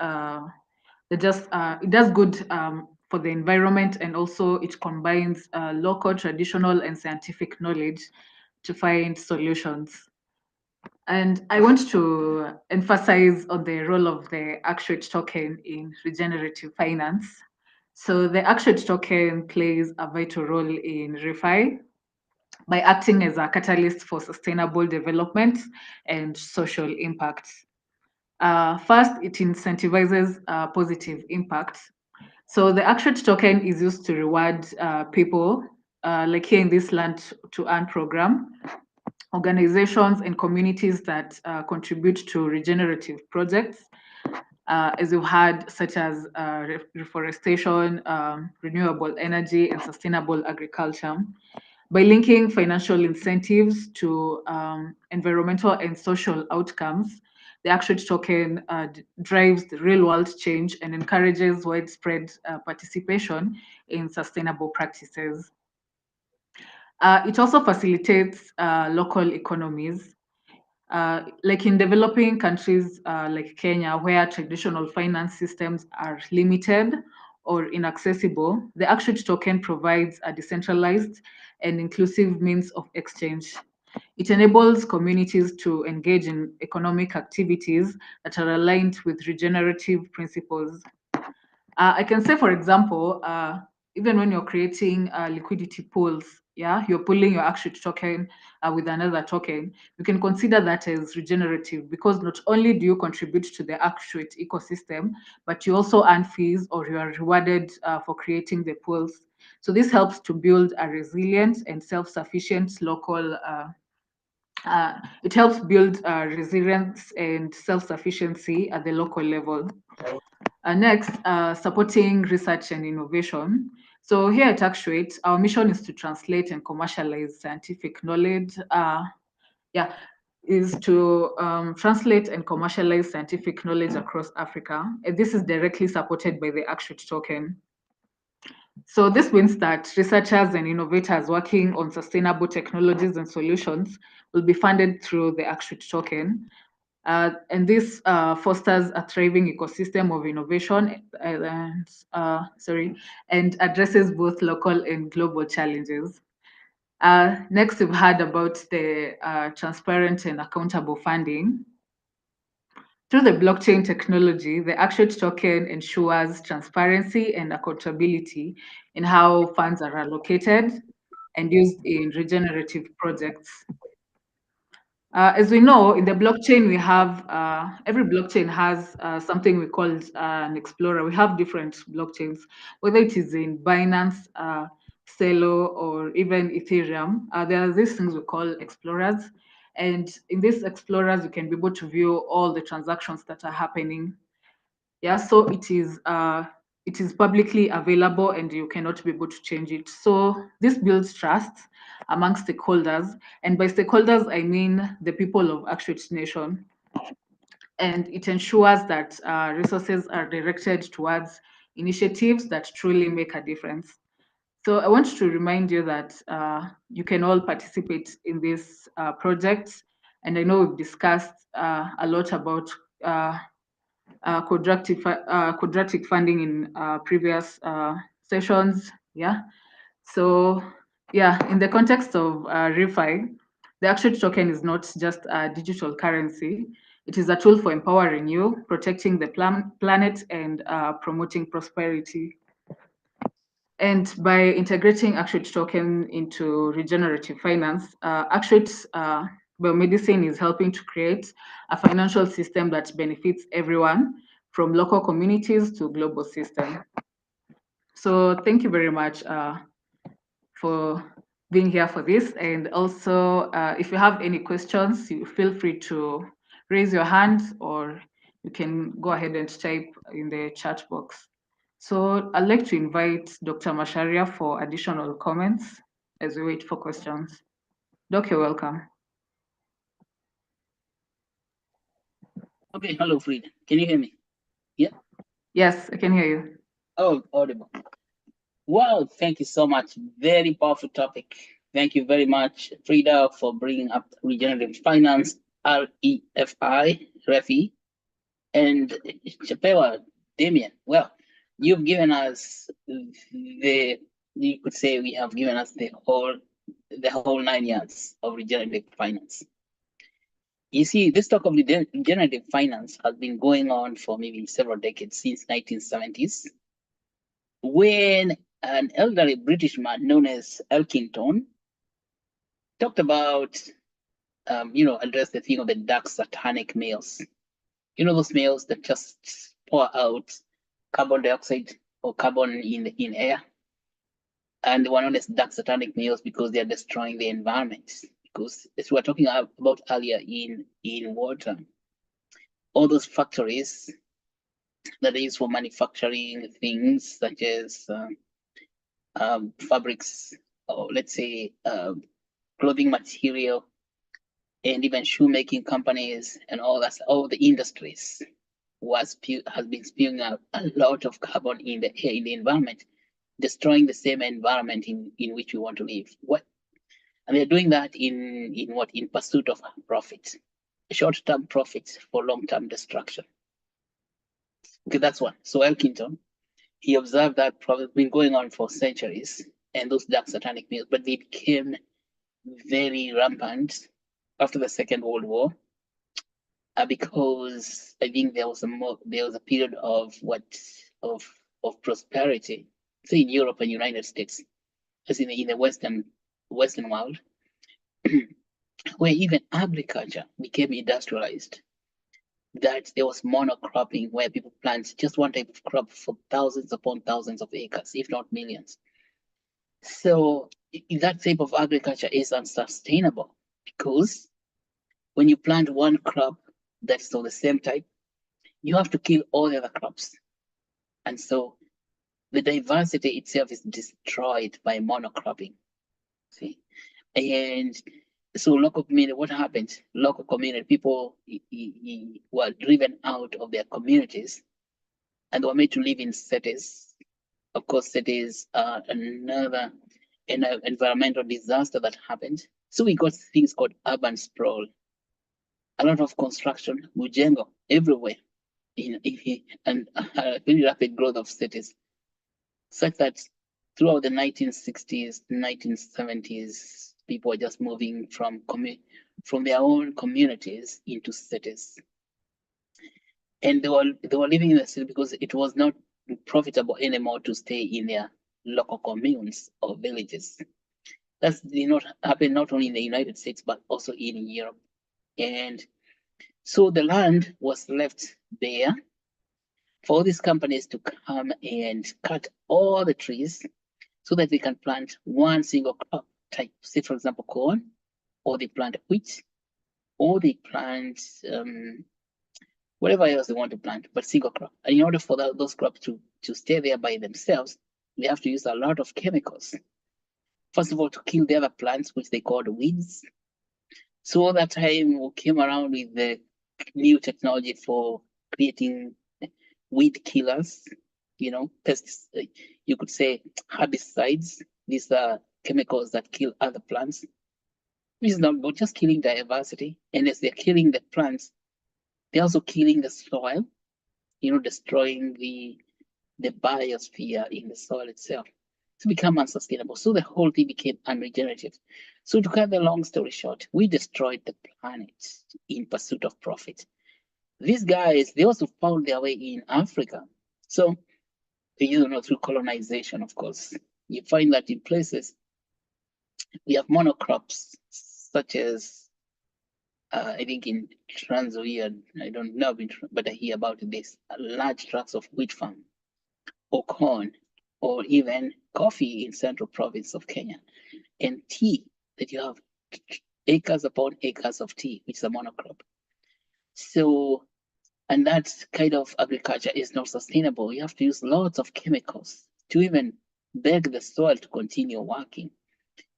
Speaker 2: It does good for the environment, and also it combines local, traditional, and scientific knowledge to find solutions. And I want to emphasize on the role of the Actuate token in regenerative finance. So the Actuate token plays a vital role in ReFi by acting as a catalyst for sustainable development and social impact. First, it incentivizes positive impact. So the Actuate token is used to reward people, like here in this Learn to Earn program, organizations and communities that contribute to regenerative projects, as you've heard, such as reforestation, renewable energy, and sustainable agriculture. By linking financial incentives to environmental and social outcomes, the Actuate token drives the real-world change and encourages widespread participation in sustainable practices. It also facilitates local economies. Like in developing countries like Kenya, where traditional finance systems are limited or inaccessible, the Actuate token provides a decentralized and inclusive means of exchange. It enables communities to engage in economic activities that are aligned with regenerative principles. I can say, for example, even when you're creating liquidity pools, yeah, you're pulling your Actuate token with another token, you can consider that as regenerative because not only do you contribute to the Actuate ecosystem, but you also earn fees or you are rewarded for creating the pools. So this helps to build a resilient and self-sufficient local it helps build resilience and self-sufficiency at the local level. Next, supporting research and innovation. So here at Actuate, our mission is to translate and commercialize scientific knowledge. Is to translate and commercialize scientific knowledge across Africa. And this is directly supported by the Actuate token. So this means that researchers and innovators working on sustainable technologies and solutions will be funded through the Actuate token. And this fosters a thriving ecosystem of innovation and addresses both local and global challenges. Next, we've heard about the transparent and accountable funding. Through the blockchain technology, the Actuate token ensures transparency and accountability in how funds are allocated and used in regenerative projects. As we know, in the blockchain, we have every blockchain has something we call an explorer. We have different blockchains, whether it is in Binance, Celo, or even Ethereum. There are these things we call explorers. And in these explorers, you can be able to view all the transactions that are happening. Yeah, so it is publicly available and you cannot be able to change it. So this builds trust among stakeholders. And by stakeholders, I mean the people of Actuate Nation. And it ensures that resources are directed towards initiatives that truly make a difference. So I want to remind you that you can all participate in this project. And I know we've discussed a lot about quadratic funding in previous sessions. Yeah. So yeah, in the context of refi, the Actuate token is not just a digital currency. It is a tool for empowering you, protecting the planet, and promoting prosperity. And by integrating Actuate token into regenerative finance, Actuate biomedicine is helping to create a financial system that benefits everyone, from local communities to global system. So thank you very much for being here for this. And also, if you have any questions, you feel free to raise your hand or you can go ahead and type in the chat box. So I'd like to invite Dr. Masharia for additional comments as we wait for questions. Doc, you're welcome.
Speaker 4: Okay, hello, Frida. Can you hear me? Yeah?
Speaker 2: Yes, I can hear you.
Speaker 4: Oh, audible. Wow, thank you so much. Very powerful topic. Thank you very much, Frida, for bringing up regenerative finance, REFI, and Chapewa, Damien. Well, you've given us you could say we have given us the whole 9 yards of regenerative finance. You see, this talk of regenerative finance has been going on for maybe several decades, since 1970s, when an elderly British man known as Elkington talked about, address the thing of the dark satanic males. You know, those males that just pour out carbon dioxide or carbon in air. And they were known as dark satanic males because they are destroying the environment. Because as we were talking about earlier in water, all those factories that are used for manufacturing things such as fabrics, or let's say clothing material, and even shoemaking companies and all the industries has been spewing out a lot of carbon in the air, in the environment, destroying the same environment in which we want to live. And they're doing that in pursuit of profit, short-term profits for long-term destruction. Okay, that's one. So Elkington he observed that it's been going on for centuries, and those dark satanic mills, but they became very rampant after the Second World War, because I think there was a period of of prosperity, say in Europe and United States, as in the Western world, where even agriculture became industrialized. That there was monocropping, where people plant just one type of crop for thousands upon thousands of acres, if not millions. So that type of agriculture is unsustainable, because when you plant one crop that's of the same type, you have to kill all the other crops. And so the diversity itself is destroyed by monocropping. See? And so local community, what happened? Local community, people were driven out of their communities and they were made to live in cities. Of course, cities are another environmental disaster that happened. So we got things called urban sprawl. A lot of construction, mujengo, everywhere, and a very rapid growth of cities, such that throughout the 1960s, 1970s, people were just moving from their own communities into cities. And they were living in the city because it was not profitable anymore to stay in their local communes or villages. That's not happen not only in the United States but also in Europe. And so the land was left there for these companies to come and cut all the trees so that they can plant one single crop type, say for example corn, or they plant wheat, or they plant whatever else they want to plant, but single crop. And in order for those crops to stay there by themselves, they have to use a lot of chemicals. First of all, to kill the other plants, which they called weeds. So all that time we came around with the new technology for creating weed killers, pests, you could say herbicides. These are chemicals that kill other plants. This is not about just killing diversity. And as they're killing the plants, they're also killing the soil, destroying the biosphere in the soil itself. To become unsustainable. So the whole thing became unregenerative. So to cut the long story short, we destroyed the planet in pursuit of profit. These guys, they also found their way in Africa. So, through colonization, of course, you find that in places we have monocrops, such as I think in Transoia, I don't know, but I hear about this, large tracts of wheat farm or corn, or even coffee in central province of Kenya, and tea, that you have acres upon acres of tea, which is a monocrop. So, and that kind of agriculture is not sustainable. You have to use lots of chemicals to even beg the soil to continue working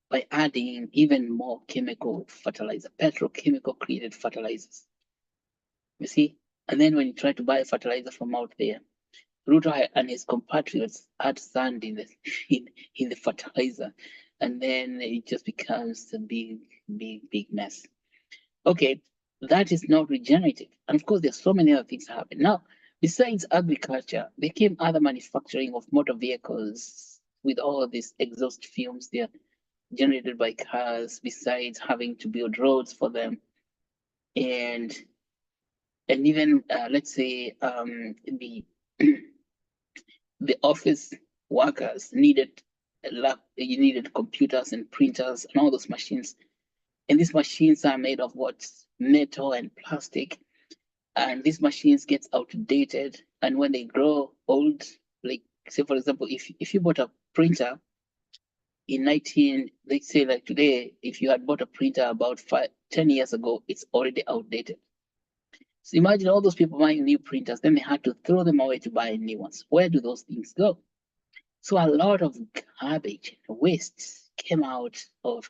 Speaker 4: by adding even more chemical fertilizer, petrochemical created fertilizers. You see? And then when you try to buy fertilizer from out there, Ruto and his compatriots add sand in the fertilizer, and then it just becomes a big mess. Okay, that is not regenerative. And of course, there's so many other things happen. Now, besides agriculture, there came other manufacturing of motor vehicles with all of these exhaust fumes they're generated by cars, besides having to build roads for them. And even let's say the the office workers needed computers and printers and all those machines. And these machines are made of what? Metal and plastic. And these machines get outdated. And when they grow old, like say for example, if you bought a printer in let's say like today, if you had bought a printer about 10 years ago, it's already outdated. So imagine all those people buying new printers, then they had to throw them away to buy new ones. Where do those things go? So a lot of garbage and waste came out of,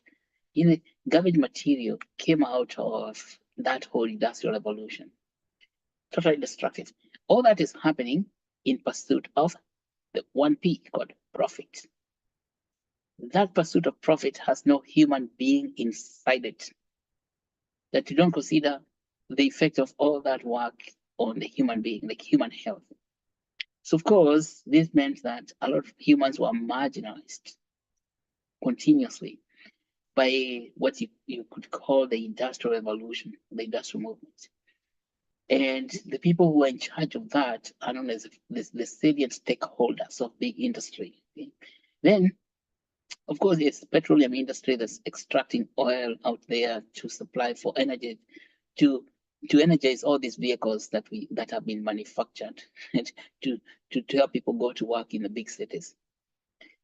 Speaker 4: garbage material came out of that whole industrial revolution. Totally destructive. All that is happening in pursuit of the 1P called profit. That pursuit of profit has no human being inside it. That you don't consider the effect of all that work on the human being, like human health. So of course, this meant that a lot of humans were marginalized continuously by what you could call the industrial revolution, the industrial movement. And the people who are in charge of that are known as the salient stakeholders of big industry. Okay? Then, of course, it's petroleum industry that's extracting oil out there to supply for energy, to energize all these vehicles that have been manufactured to help people go to work in the big cities.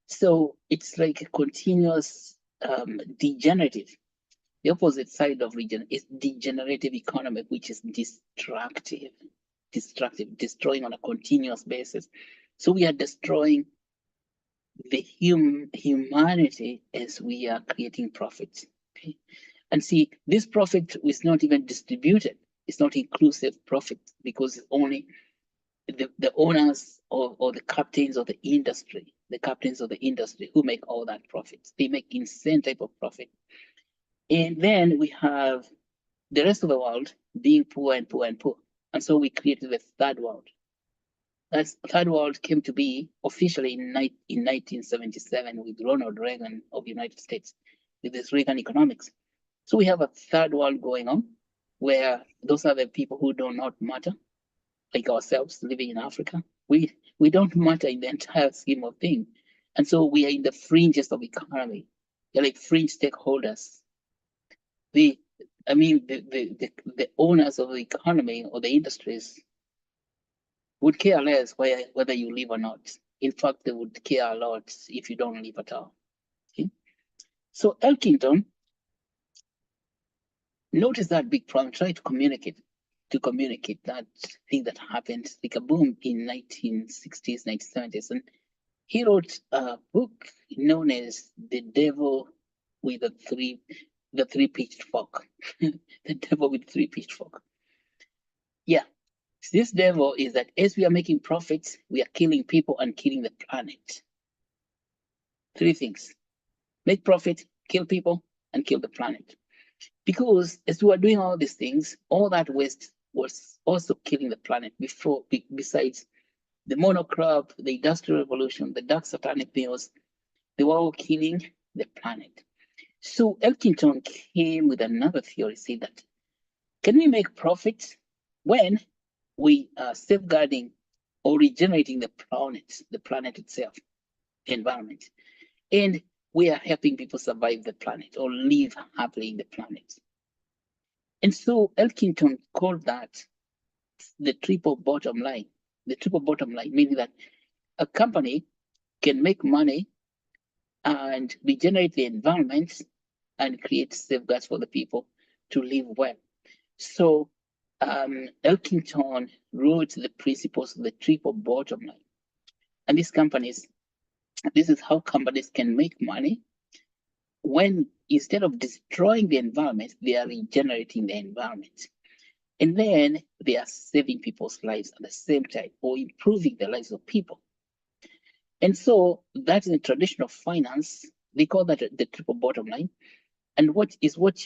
Speaker 4: So it's like a continuous degenerative. The opposite side of region is degenerative economy, which is destructive, destroying on a continuous basis. So we are destroying the humanity as we are creating profits. Okay? And see, this profit is not even distributed. It's not inclusive profit because it's only the owners or the captains of the industry, who make all that profit. They make insane type of profit. And then we have the rest of the world being poor and poor and poor. And so we created the third world. That third world came to be officially in 1977 with Ronald Reagan of the United States, with this Reagan economics. So we have a third world going on where those are the people who do not matter, like ourselves living in Africa. We don't matter in the entire scheme of things. And so we are in the fringes of economy. They're like fringe stakeholders. The owners of the economy or the industries would care less whether you live or not. In fact, they would care a lot if you don't live at all. Okay? So Elkington noticed that big problem, tried to communicate that thing that happened, like a boom in 1960s, 1970s. And he wrote a book known as The Devil with the three-pitched fork. The Devil with three-pitched fork. Yeah. This devil is that as we are making profits, we are killing people and killing the planet. Three things: make profit, kill people, and kill the planet. Because as we are doing all these things, all that waste was also killing the planet besides the monocrop, the industrial revolution, the dark satanic bills, they were all killing the planet. So Elkington came with another theory, saying that can we make profit when we are safeguarding or regenerating the planet itself, the environment, and we are helping people survive the planet or live happily in the planet. And so Elkington called that the triple bottom line. The triple bottom line, meaning that a company can make money and regenerate the environment and create safeguards for the people to live well. So Elkington wrote the principles of the triple bottom line. And this is how companies can make money when instead of destroying the environment, they are regenerating the environment. And then they are saving people's lives at the same time or improving the lives of people. And so that in traditional finance, they call that the triple bottom line. And what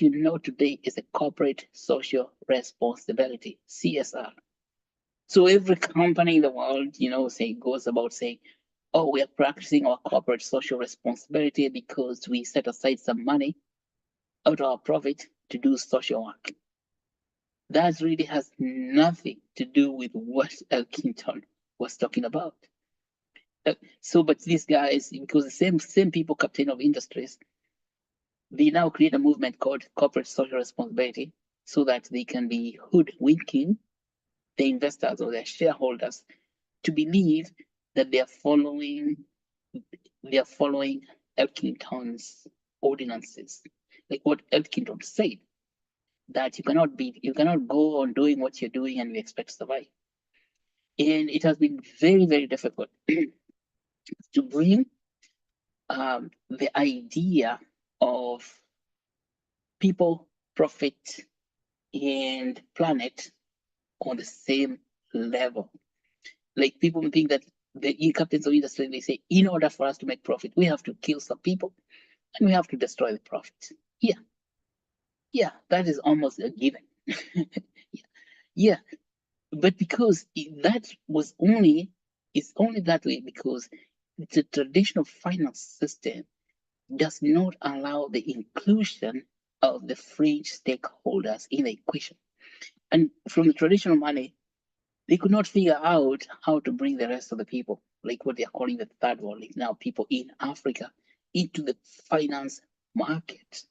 Speaker 4: you know today is a corporate social responsibility, CSR. So every company in the world, goes about saying, oh, we are practicing our corporate social responsibility because we set aside some money out of our profit to do social work. That really has nothing to do with what Elkington was talking about. But these guys, because the same people, captain of industries, they now create a movement called corporate social responsibility so that they can be hoodwinking the investors or their shareholders to believe that they are following Elkington's ordinances, like what Elkington said, that you cannot go on doing what you're doing and we expect to survive. And it has been very, very difficult to bring the idea of people, profit, and planet on the same level. Like people think that the captains of industry, they say, in order for us to make profit, we have to kill some people and we have to destroy the profit. Yeah, that is almost a given. Yeah, but because that was only It's only that way because the traditional finance system does not allow the inclusion of the fringe stakeholders in the equation. And from the traditional money, they could not figure out how to bring the rest of the people, like what they're calling the third world, like now people in Africa, into the finance market.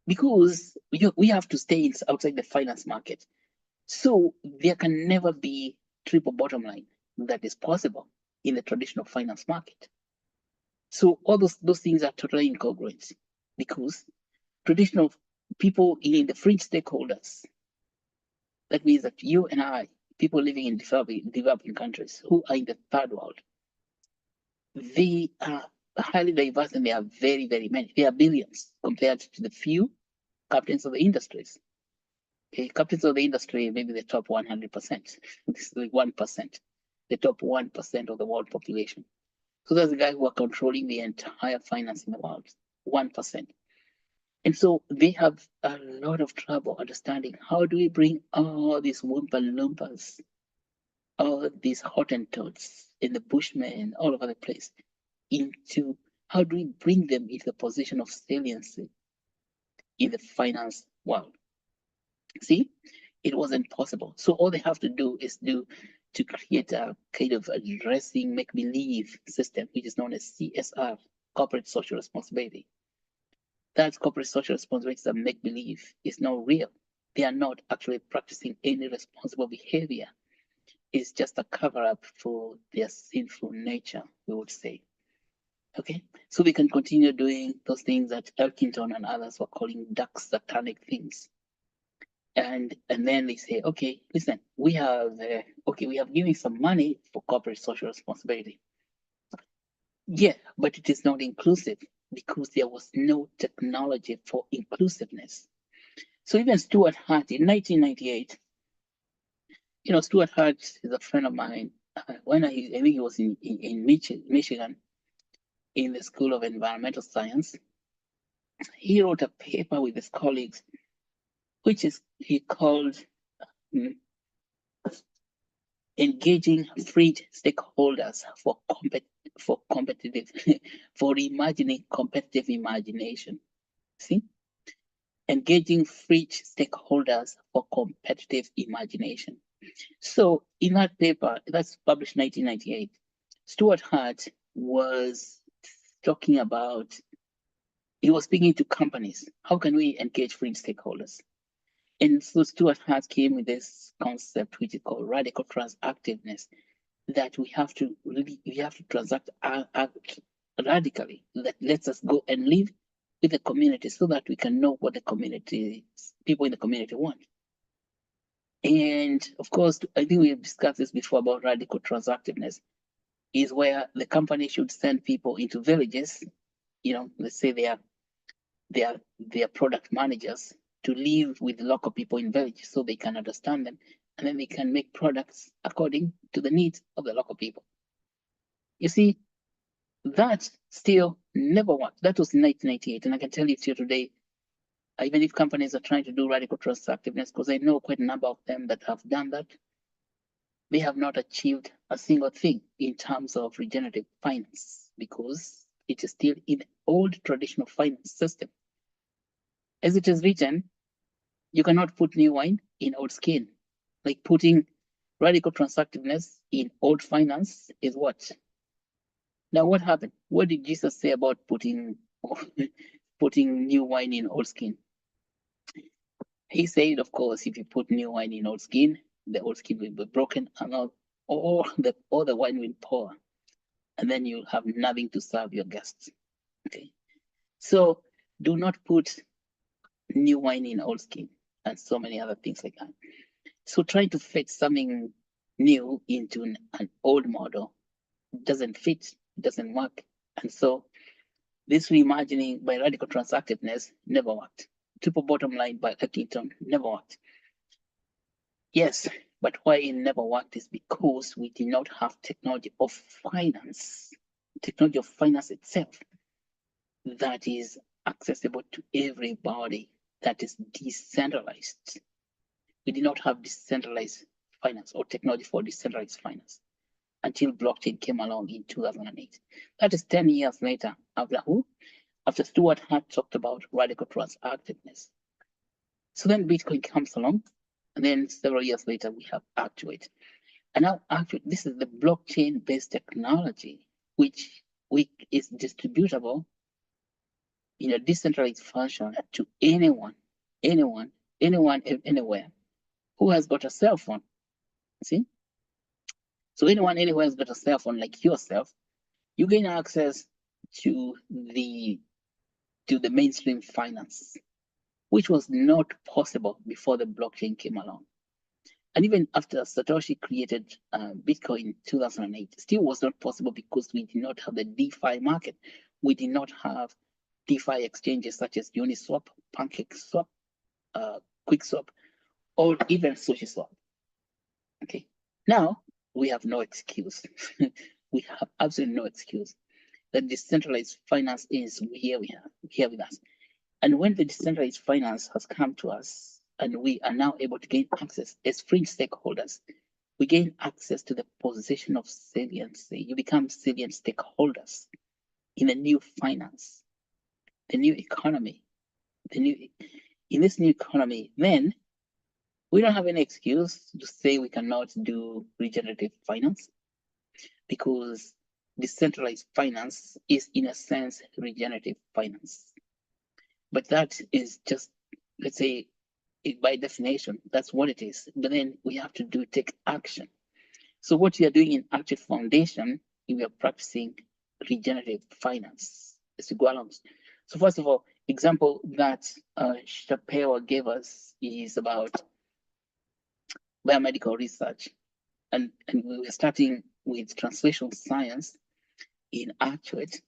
Speaker 4: Because we have to stay outside the finance market. So there can never be triple bottom line that is possible in the traditional finance market. So all those things are totally incongruent because traditional people in the fringe stakeholders, that means that you and I, people living in developing countries who are in the third world, they are highly diverse and they are very, very many. They are billions compared to the few captains of the industries. Okay, captains of the industry, maybe the top 100%. This is like 1%, the top 1% of the world population. So that's the guy who are controlling the entire finance in the world, 1%. And so they have a lot of trouble understanding how do we bring all these Oompa Loompas, all these Hottentots in the Bushmen all over the place into how do we bring them into the position of saliency in the finance world? See, it wasn't possible. So all they have to do is to create a kind of addressing make-believe system, which is known as CSR, corporate social responsibility. That corporate social responsibility is a make-believe. It's not real. They are not actually practicing any responsible behavior. It's just a cover-up for their sinful nature, we would say. Okay, so we can continue doing those things that Elkington and others were calling dark satanic things. And then they say, okay, listen, we have given some money for corporate social responsibility. Yeah, but it is not inclusive because there was no technology for inclusiveness. So even Stuart Hart in 1998, Stuart Hart is a friend of mine. When I think he was in Michigan, in the School of Environmental Science, he wrote a paper with his colleagues, which he called engaging freed stakeholders for competitive for imagining competitive imagination. See, engaging freed stakeholders for competitive imagination. So in that paper, that's published 1998, Stuart Hart was talking about, he was speaking to companies. How can we engage fringe stakeholders? And so Stuart Hart came with this concept, which is called radical transactiveness, that we have to transact radically. That lets us go and live with the community so that we can know what the people in the community want. And of course, I think we've discussed this before about radical transactiveness, is where the company should send people into villages, let's say they are product managers, to live with the local people in villages so they can understand them, and then they can make products according to the needs of the local people. You see, that still never worked. That was in 1998, and I can tell you till today, even if companies are trying to do radical transactiveness, because I know quite a number of them that have done that, they have not achieved a single thing in terms of regenerative finance because it is still in the old traditional finance system. As it is written, you cannot put new wine in old skin. Like putting radical transactiveness in old finance is what? Now what happened? What did Jesus say about putting new wine in old skin? He said, of course, if you put new wine in old skin, the old skin will be broken and all the wine will pour. And then you'll have nothing to serve your guests. Okay. So do not put new wine in old skin and so many other things like that. So trying to fit something new into an old model doesn't fit, doesn't work. And so this reimagining by radical transactiveness never worked. Triple bottom line by Elkington never worked. Yes, but why it never worked is because we did not have technology of finance itself that is accessible to everybody, that is decentralized. We did not have decentralized finance or technology for decentralized finance. until blockchain came along in 2008. That is 10 years later after who? After Stuart had talked about radical transactiveness. So then Bitcoin comes along, and then several years later we have Actuate. And now Actuate, this is the blockchain-based technology, which is distributable in a decentralized fashion to anyone, anywhere who has got a cell phone. See? So anyone anywhere has got a cell phone like yourself, you gain access to the mainstream finance, which was not possible before the blockchain came along. And even after Satoshi created Bitcoin in 2008, still was not possible because we did not have the DeFi market. We did not have DeFi exchanges such as Uniswap, PancakeSwap, QuickSwap, or even SushiSwap. Okay, now we have no excuse. We have absolutely no excuse. The decentralized finance is here with us. And when the decentralized finance has come to us and we are now able to gain access as fringe stakeholders, we gain access to the position of saliency. You become salient stakeholders in the new finance, the new economy, in this new economy, then we don't have any excuse to say we cannot do regenerative finance, because decentralized finance is in a sense regenerative finance. But that is just, let's say, by definition, that's what it is. But then we have to take action. So what we are doing in Actuate Foundation, we are practicing regenerative finance as we go along. So first of all, example that Shapiro gave us is about biomedical research. And we were starting with translation science in Actuate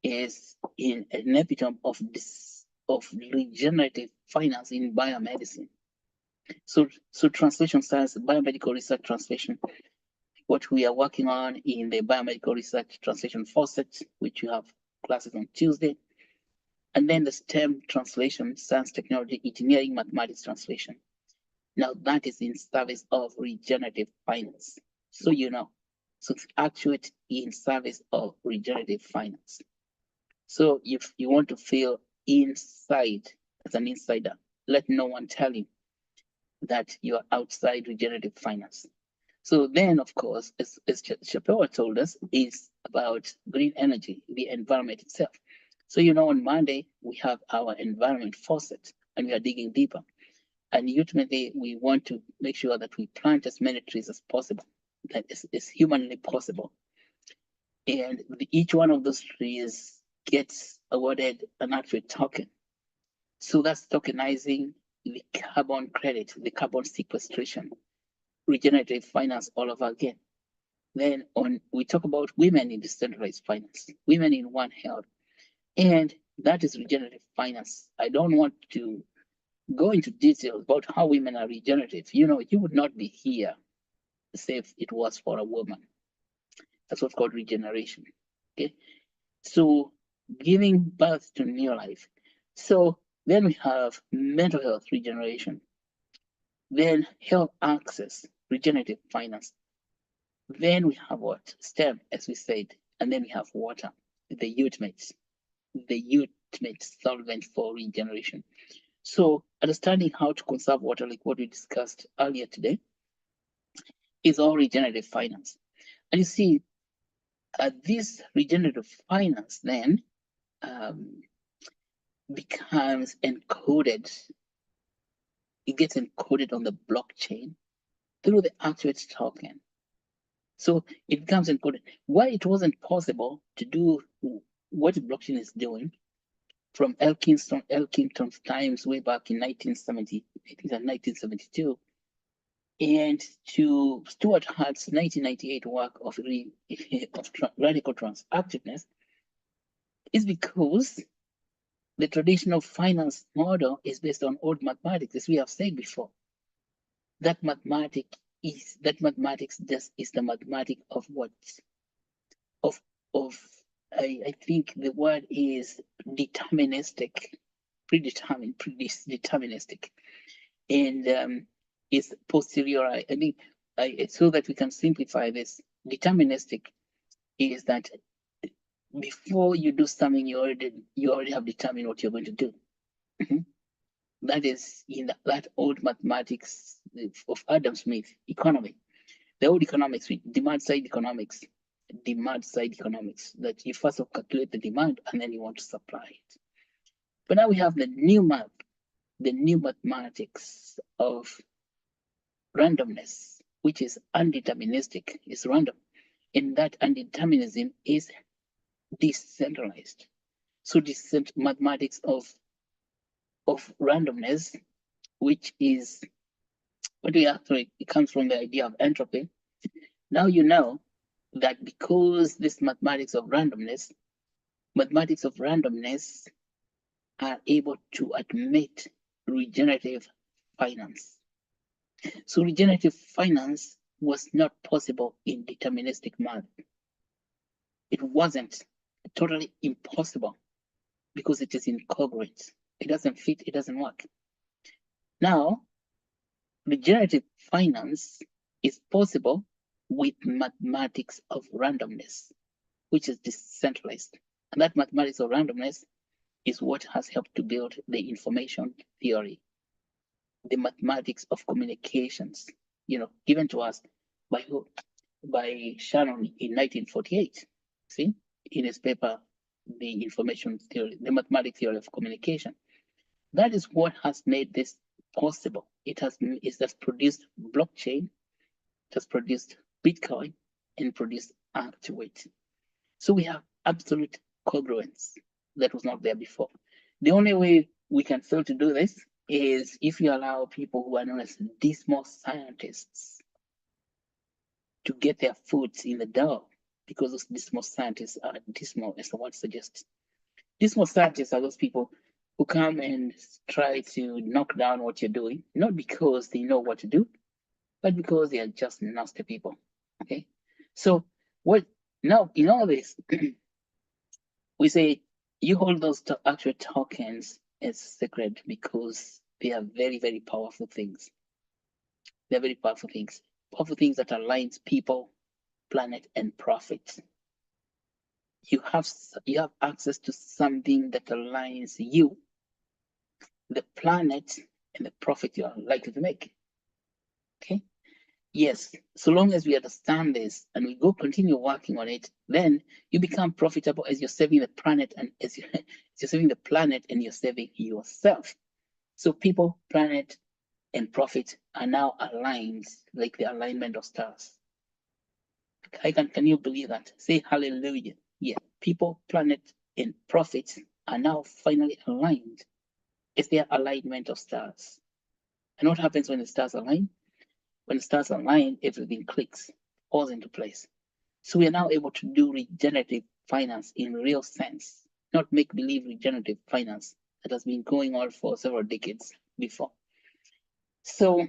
Speaker 4: is in an epitome of regenerative finance in biomedicine. So translation science, biomedical research translation, what we are working on in the biomedical research translation faucet, which you have classes on Tuesday, and then the STEM translation, science, technology, engineering, mathematics translation. Now that is in service of regenerative finance. So so it's Actuate in service of regenerative finance. So if you want to feel inside as an insider, let no one tell you that you are outside regenerative finance. So then, of course, as Shapiro told us, is about green energy, the environment itself. So on Monday, we have our environment faucet, and we are digging deeper. And ultimately, we want to make sure that we plant as many trees as possible, that is humanly possible. And each one of those trees gets awarded an Actuate token. So that's tokenizing the carbon credit, the carbon sequestration, regenerative finance all over again. Then we talk about women in decentralized finance, women in One Health, and that is regenerative finance. I don't want to go into details about how women are regenerative. You would not be here, say if it was for a woman. That's what's called regeneration. Okay, so giving birth to new life. So then we have mental health regeneration, then health access, regenerative finance. Then we have what? STEM, as we said, and then we have water, the ultimate solvent for regeneration. So understanding how to conserve water, like what we discussed earlier today, is all regenerative finance. And you see, this regenerative finance then becomes encoded. It gets encoded on the blockchain through the Actuate token. So it becomes encoded. Why it wasn't possible to do what blockchain is doing from Elkington's times way back in 1970, I think that 1972, and to Stuart Hart's 1998 work of radical transactiveness, is because the traditional finance model is based on old mathematics, as we have said before. That mathematics is the mathematic of what? I think the word is deterministic, deterministic, and it's posterior. I mean, so that we can simplify this, Deterministic is that before you do something, you already have determined what you're going to do. That is in that old mathematics of Adam Smith economy. The old economics with demand side economics, that you first of calculate the demand and then you want to supply it. But now we have the new mathematics of randomness, which is undeterministic, is random. In that undeterminism is decentralized. So mathematics of randomness, which is what we actually, it comes from the idea of entropy. Now you know that because this mathematics of randomness are able to admit regenerative finance. So regenerative finance was not possible in deterministic math. It wasn't, totally impossible, because it is incongruent. It doesn't fit, it doesn't work. Now, regenerative finance is possible with mathematics of randomness, which is decentralized. And that mathematics of randomness is what has helped to build the information theory, the mathematics of communications, given to us by who? By Shannon in 1948. See, in his paper, the information theory, the mathematics theory of communication. That is what has made this possible. It has produced blockchain, it has produced Bitcoin, and produced Actuate. So we have absolute congruence that was not there before. The only way we can fail to do this is if you allow people who are known as dismal scientists to get their foot in the door, because those dismal scientists are dismal, as the word suggests. Dismal scientists are those people who come and try to knock down what you're doing, not because they know what to do, but because they are just nasty people. Okay, so what now in all this, we say you hold those actual tokens as sacred because they are very, very powerful things. They're very powerful things that aligns people, planet, and profit. You have access to something that aligns you, the planet, and the profit you are likely to make. Okay. Yes, so long as we understand this and we continue working on it, then you become profitable as you're saving the planet, and as you're saving the planet and you're saving yourself. So people, planet, and profit are now aligned like the alignment of stars. Can you believe that? Say hallelujah. Yeah, people, planet, and profit are now finally aligned. It's their alignment of stars. And what happens when the stars align? When the stars align, everything clicks, falls into place. So we are now able to do regenerative finance in real sense, not make-believe regenerative finance that has been going on for several decades before. So,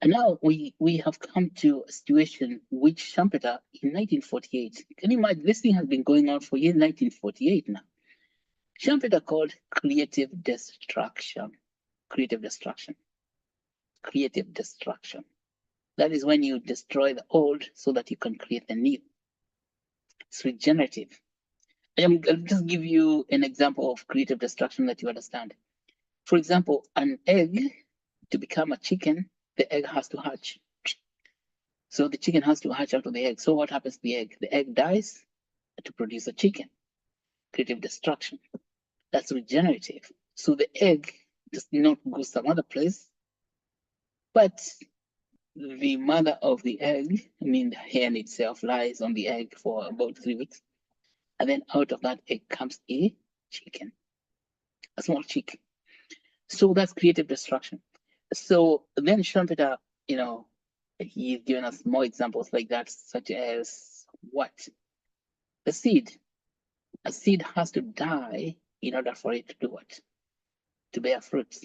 Speaker 4: and now we have come to a situation which Schumpeter in 1948, can you imagine, this thing has been going on for year 1948 now. Schumpeter called creative destruction. Creative destruction. That is when you destroy the old so that you can create the new. It's regenerative. I'll just give you an example of creative destruction that you understand. For example, an egg, to become a chicken, the egg has to hatch. So the chicken has to hatch out of the egg. So what happens to the egg? The egg dies to produce a chicken. Creative destruction. That's regenerative. So the egg does not go some other place, but the mother of the egg, the hen itself, lies on the egg for about 3 weeks. And then out of that egg comes a chicken, a small chick. So that's creative destruction. So then Schumpeter, he's given us more examples like that, such as what? The seed. A seed has to die in order for it to do what? To bear fruit.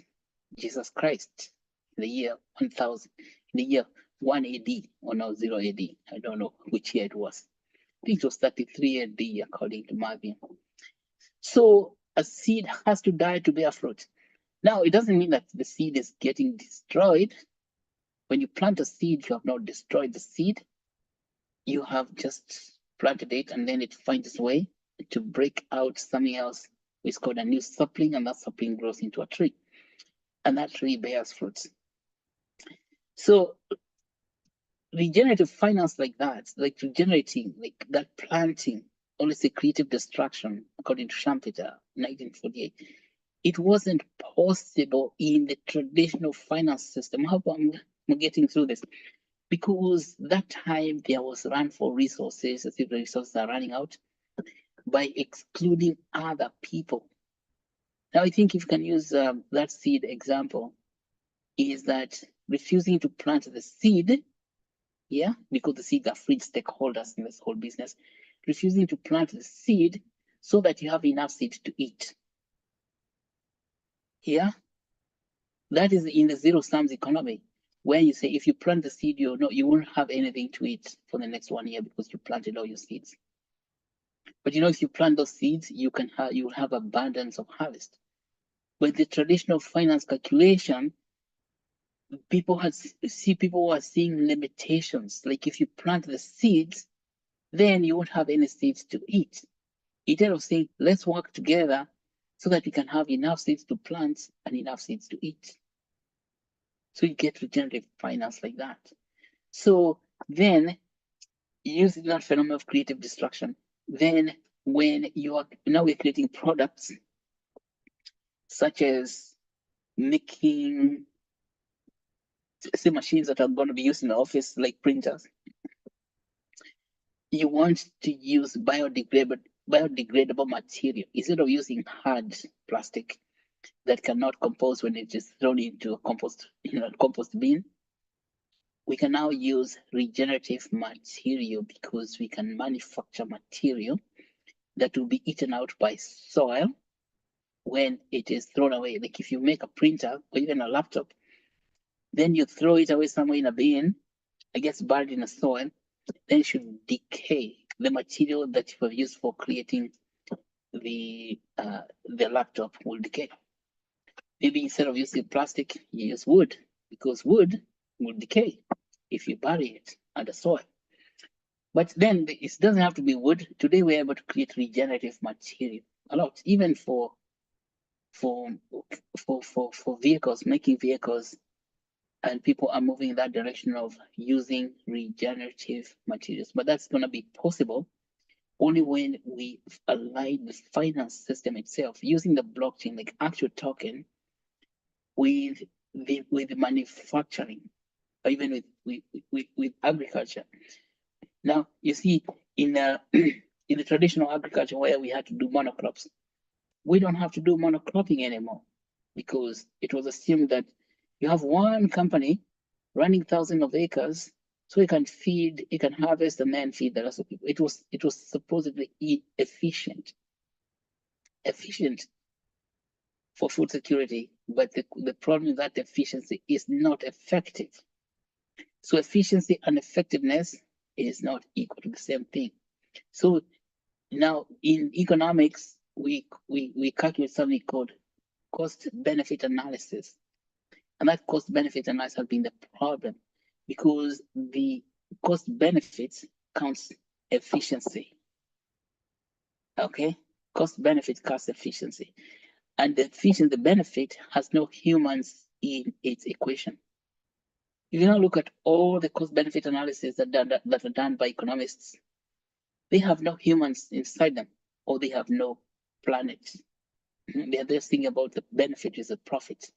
Speaker 4: Jesus Christ, in the year 1000, in the year 1 AD, or no, 0 AD, I don't know which year it was. I think it was 33 AD according to Marvin. So a seed has to die to bear fruit. Now, it doesn't mean that the seed is getting destroyed. When you plant a seed, you have not destroyed the seed. you have just planted it and then it finds its way to break out something else. It's called a new sapling, and that sapling grows into a tree, and that tree bears fruits. So regenerative finance like that, like regenerating, like that planting, always a creative destruction, according to Schumpeter, 1948. It wasn't possible in the traditional finance system. How I'm getting through this? Because that time there was run for resources, as if the resources are running out, by excluding other people. Now, I think if you can use that seed example, is that refusing to plant the seed, yeah, because the seeds are free stakeholders in this whole business, refusing to plant the seed so that you have enough seed to eat. Yeah, that is in the zero sums economy, where you say if you plant the seed, you won't have anything to eat for the next 1 year because you planted all your seeds. But if you plant those seeds, you will have abundance of harvest. But the traditional finance calculation, people were seeing limitations. Like if you plant the seeds, then you won't have any seeds to eat. Instead of saying, let's work together so that we can have enough seeds to plant and enough seeds to eat. So you get regenerative finance like that. So then, using that phenomenon of creative destruction, then when we're creating products such as making, say, machines that are going to be used in the office, like printers, you want to use biodegradable material instead of using hard plastic that cannot compose when it is thrown into a compost bin. We can now use regenerative material because we can manufacture material that will be eaten out by soil when it is thrown away. Like if you make a printer or even a laptop, then you throw it away somewhere in a bin, it gets buried in the soil, then it should decay. The material that you have used for creating the laptop will decay. Maybe instead of using plastic, you use wood, because wood will decay if you bury it under soil. But then it doesn't have to be wood. Today we're able to create regenerative material a lot, even for vehicles, making vehicles, and people are moving in that direction of using regenerative materials. But that's going to be possible only when we align the finance system itself using the blockchain, like Actuate token, with the manufacturing, or even with agriculture. Now you see in in the traditional agriculture where we had to do monocrops, we don't have to do monocropping anymore because it was assumed that you have one company running thousands of acres, so it can harvest and then feed the rest of people. It was supposedly efficient for food security, but the problem is that efficiency is not effective. So efficiency and effectiveness is not equal to the same thing. So now in economics, we calculate something called cost benefit analysis. And that cost benefit analysis has been the problem because the cost benefits counts efficiency. Okay? Cost benefit counts efficiency. And the benefit has no humans in its equation. If you now look at all the cost benefit analysis that are done by economists, they have no humans inside them, or they have no planet. They're just thinking about the benefit is the profit.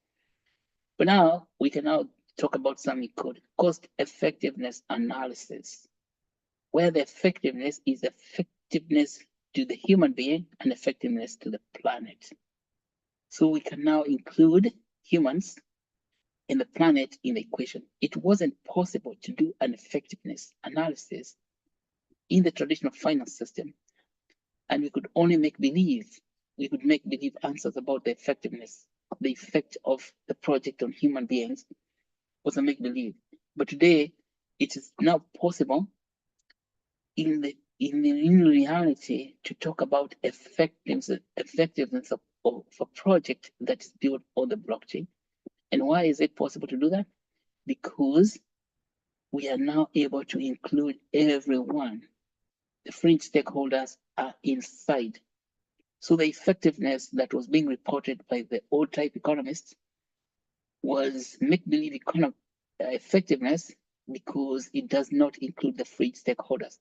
Speaker 4: But now we can now talk about something called cost effectiveness analysis, where the effectiveness is effectiveness to the human being and effectiveness to the planet. So we can now include humans and the planet in the equation. It wasn't possible to do an effectiveness analysis in the traditional finance system, and we could only make believe. We could make believe answers about the effectiveness, the effect of the project on human beings was a make believe. But today, it is now possible in reality to talk about effectiveness of a project that is built on the blockchain. And why is it possible to do that? Because we are now able to include everyone. The fringe stakeholders are inside. So the effectiveness that was being reported by the old type economists was make-believe effectiveness because it does not include the fringe stakeholders.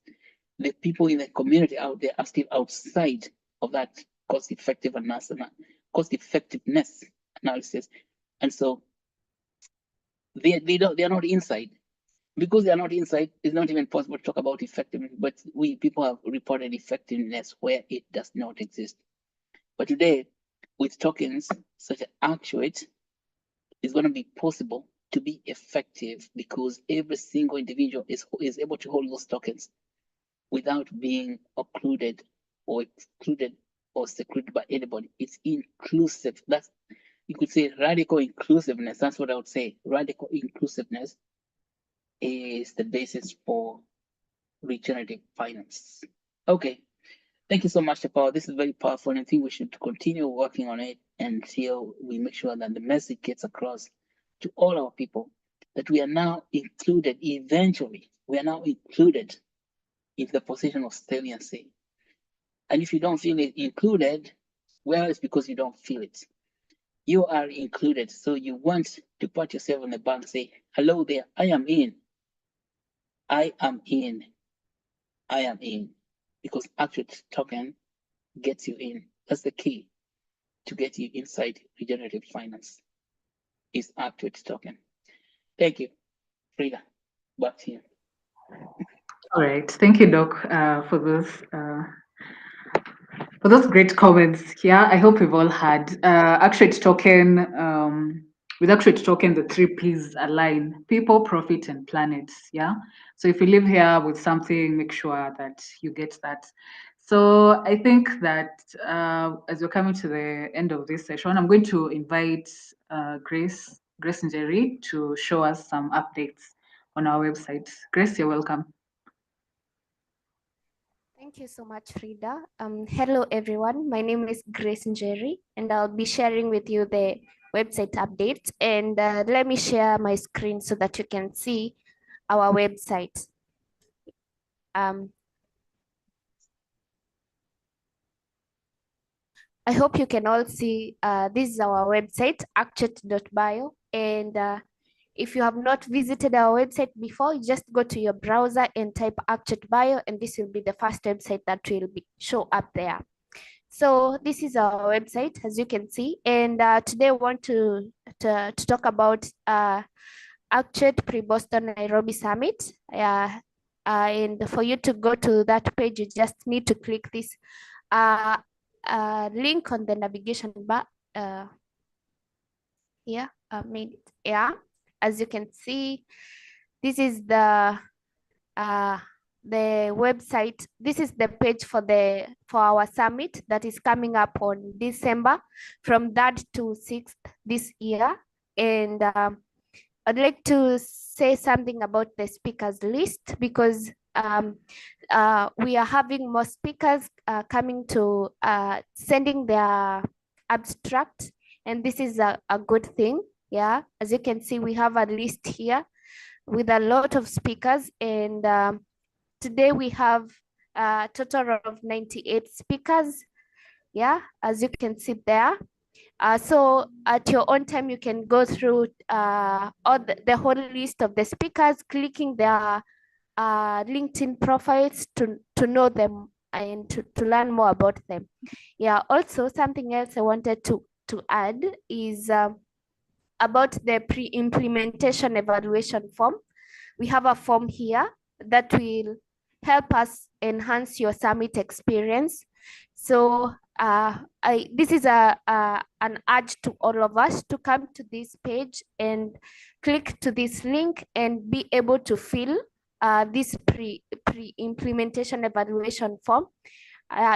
Speaker 4: The people in the community out there are still outside of that cost-effectiveness analysis. And so they are not inside. Because they are not inside, it's not even possible to talk about effectiveness, but people have reported effectiveness where it does not exist. But today, with tokens such as Actuate, it's going to be possible to be effective because every single individual is able to hold those tokens without being occluded or excluded or secluded by anybody. It's inclusive. That's, you could say, radical inclusiveness. That's what I would say. Radical inclusiveness is the basis for regenerative finance. Okay, thank you so much, Paul. This is very powerful, and I think we should continue working on it until we make sure that the message gets across to all our people that we are now included, eventually, we are now included in the position of saliency. And if you don't feel it included, well, it's because you don't feel it. You are included, so you want to pat yourself on the back and say, hello there, I am in. I am in. I am in. Because Actuate token gets you in. That's the key to get you inside regenerative finance is Actuate token. Thank you. Frida, back to you.
Speaker 2: All right. Thank you, Doc, for those great comments. Yeah, I hope we've all had Actuate token. With Actuate token, the three P's align: people, profit, and planet. Yeah. So if you live here with something, make sure that you get that. So I think that as we're coming to the end of this session, I'm going to invite Grace and Jerry to show us some updates on our website. Grace, you're welcome.
Speaker 5: Thank you so much, Frida. Hello, everyone. My name is Grace Njeri, and I'll be sharing with you the website updates. And let me share my screen so that you can see our website. I hope you can all see this is our website, actuate.bio. And if you have not visited our website before, just go to your browser and type Actuate.bio, and this will be the first website that will show up there. So this is our website, as you can see. And today I want to talk about Actuate pre-Boston Nairobi Summit. And for you to go to that page, you just need to click this link on the navigation bar. Yeah, I made it. Yeah, as you can see, this is the website. This is the page for our summit that is coming up on December from 3rd to 6th this year. And I'd like to say something about the speakers list because we are having more speakers coming to sending their abstract, and this is a good thing. Yeah, as you can see, we have a list here with a lot of speakers, and today we have a total of 98 speakers. Yeah, as you can see there. So at your own time, you can go through all the whole list of the speakers, clicking their LinkedIn profiles to know them and to learn more about them. Yeah, also something else I wanted to add is about the pre-implementation evaluation form. We have a form here that will help us enhance your summit experience. So this is an urge to all of us to come to this page and click to this link and be able to fill this pre-implementation evaluation form.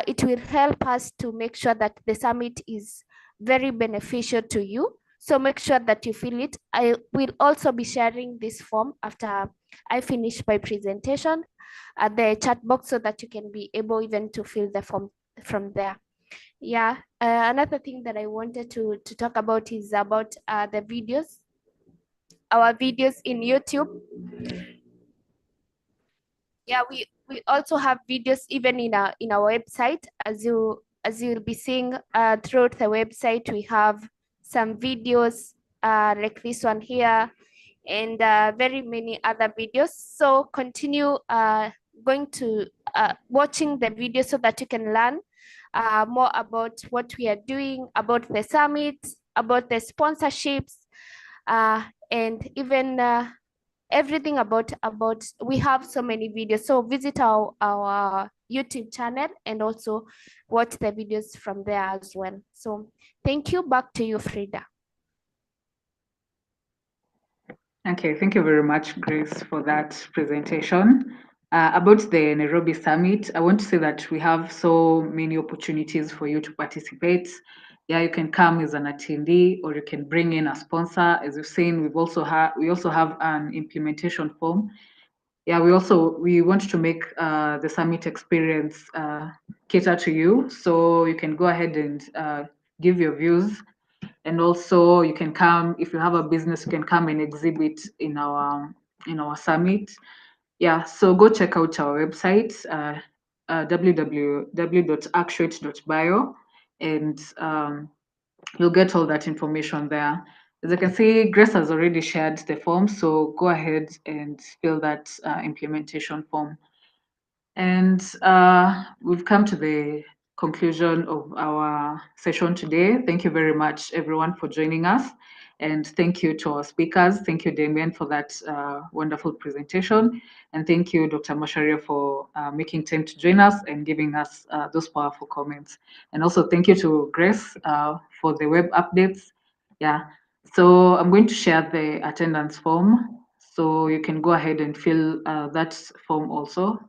Speaker 5: It will help us to make sure that the summit is very beneficial to you. So make sure that you fill it. I will also be sharing this form after I finish my presentation at the chat box so that you can be able even to fill the form from there. Yeah, another thing that I wanted to talk about is about the videos, our videos in YouTube. Yeah, we also have videos even in our website, as you'll be seeing throughout the website. We have some videos like this one here, and very many other videos. So continue going to watching the video so that you can learn more about what we are doing, about the summit, about the sponsorships, and even everything about we have so many videos. So visit our YouTube channel and also watch the videos from there as well. So thank you. Back to you, Frida.
Speaker 2: Okay, thank you very much, Grace, for that presentation. About the Nairobi Summit, I want to say that we have so many opportunities for you to participate. Yeah, you can come as an attendee, or you can bring in a sponsor. As you've seen, we also have an implementation form. Yeah, we want to make the summit experience cater to you, so you can go ahead and give your views. And also you can come, if you have a business, you can come and exhibit in our summit. Yeah, so go check out our website, www.actuate.bio, and you'll get all that information there. As I can see, Grace has already shared the form, so go ahead and fill that implementation form. And we've come to the conclusion of our session today. Thank you very much, everyone, for joining us. And thank you to our speakers. Thank you, Damien, for that wonderful presentation. And thank you, Dr. Masharia, for making time to join us and giving us those powerful comments. And also thank you to Grace for the web updates. Yeah, so I'm going to share the attendance form. So you can go ahead and fill that form also.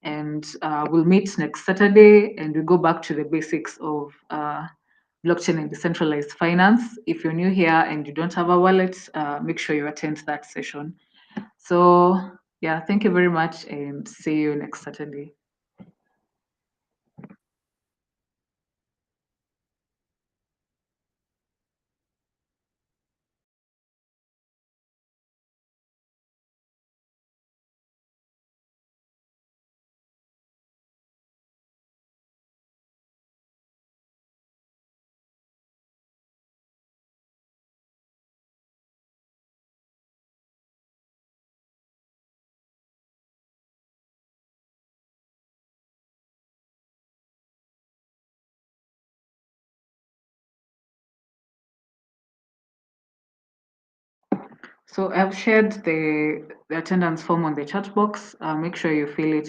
Speaker 2: And we'll meet next Saturday and we go back to the basics of blockchain and decentralized finance. If you're new here and you don't have a wallet, make sure you attend that session. So yeah, thank you very much and see you next Saturday. So I've shared the attendance form on the chat box. Make sure you fill it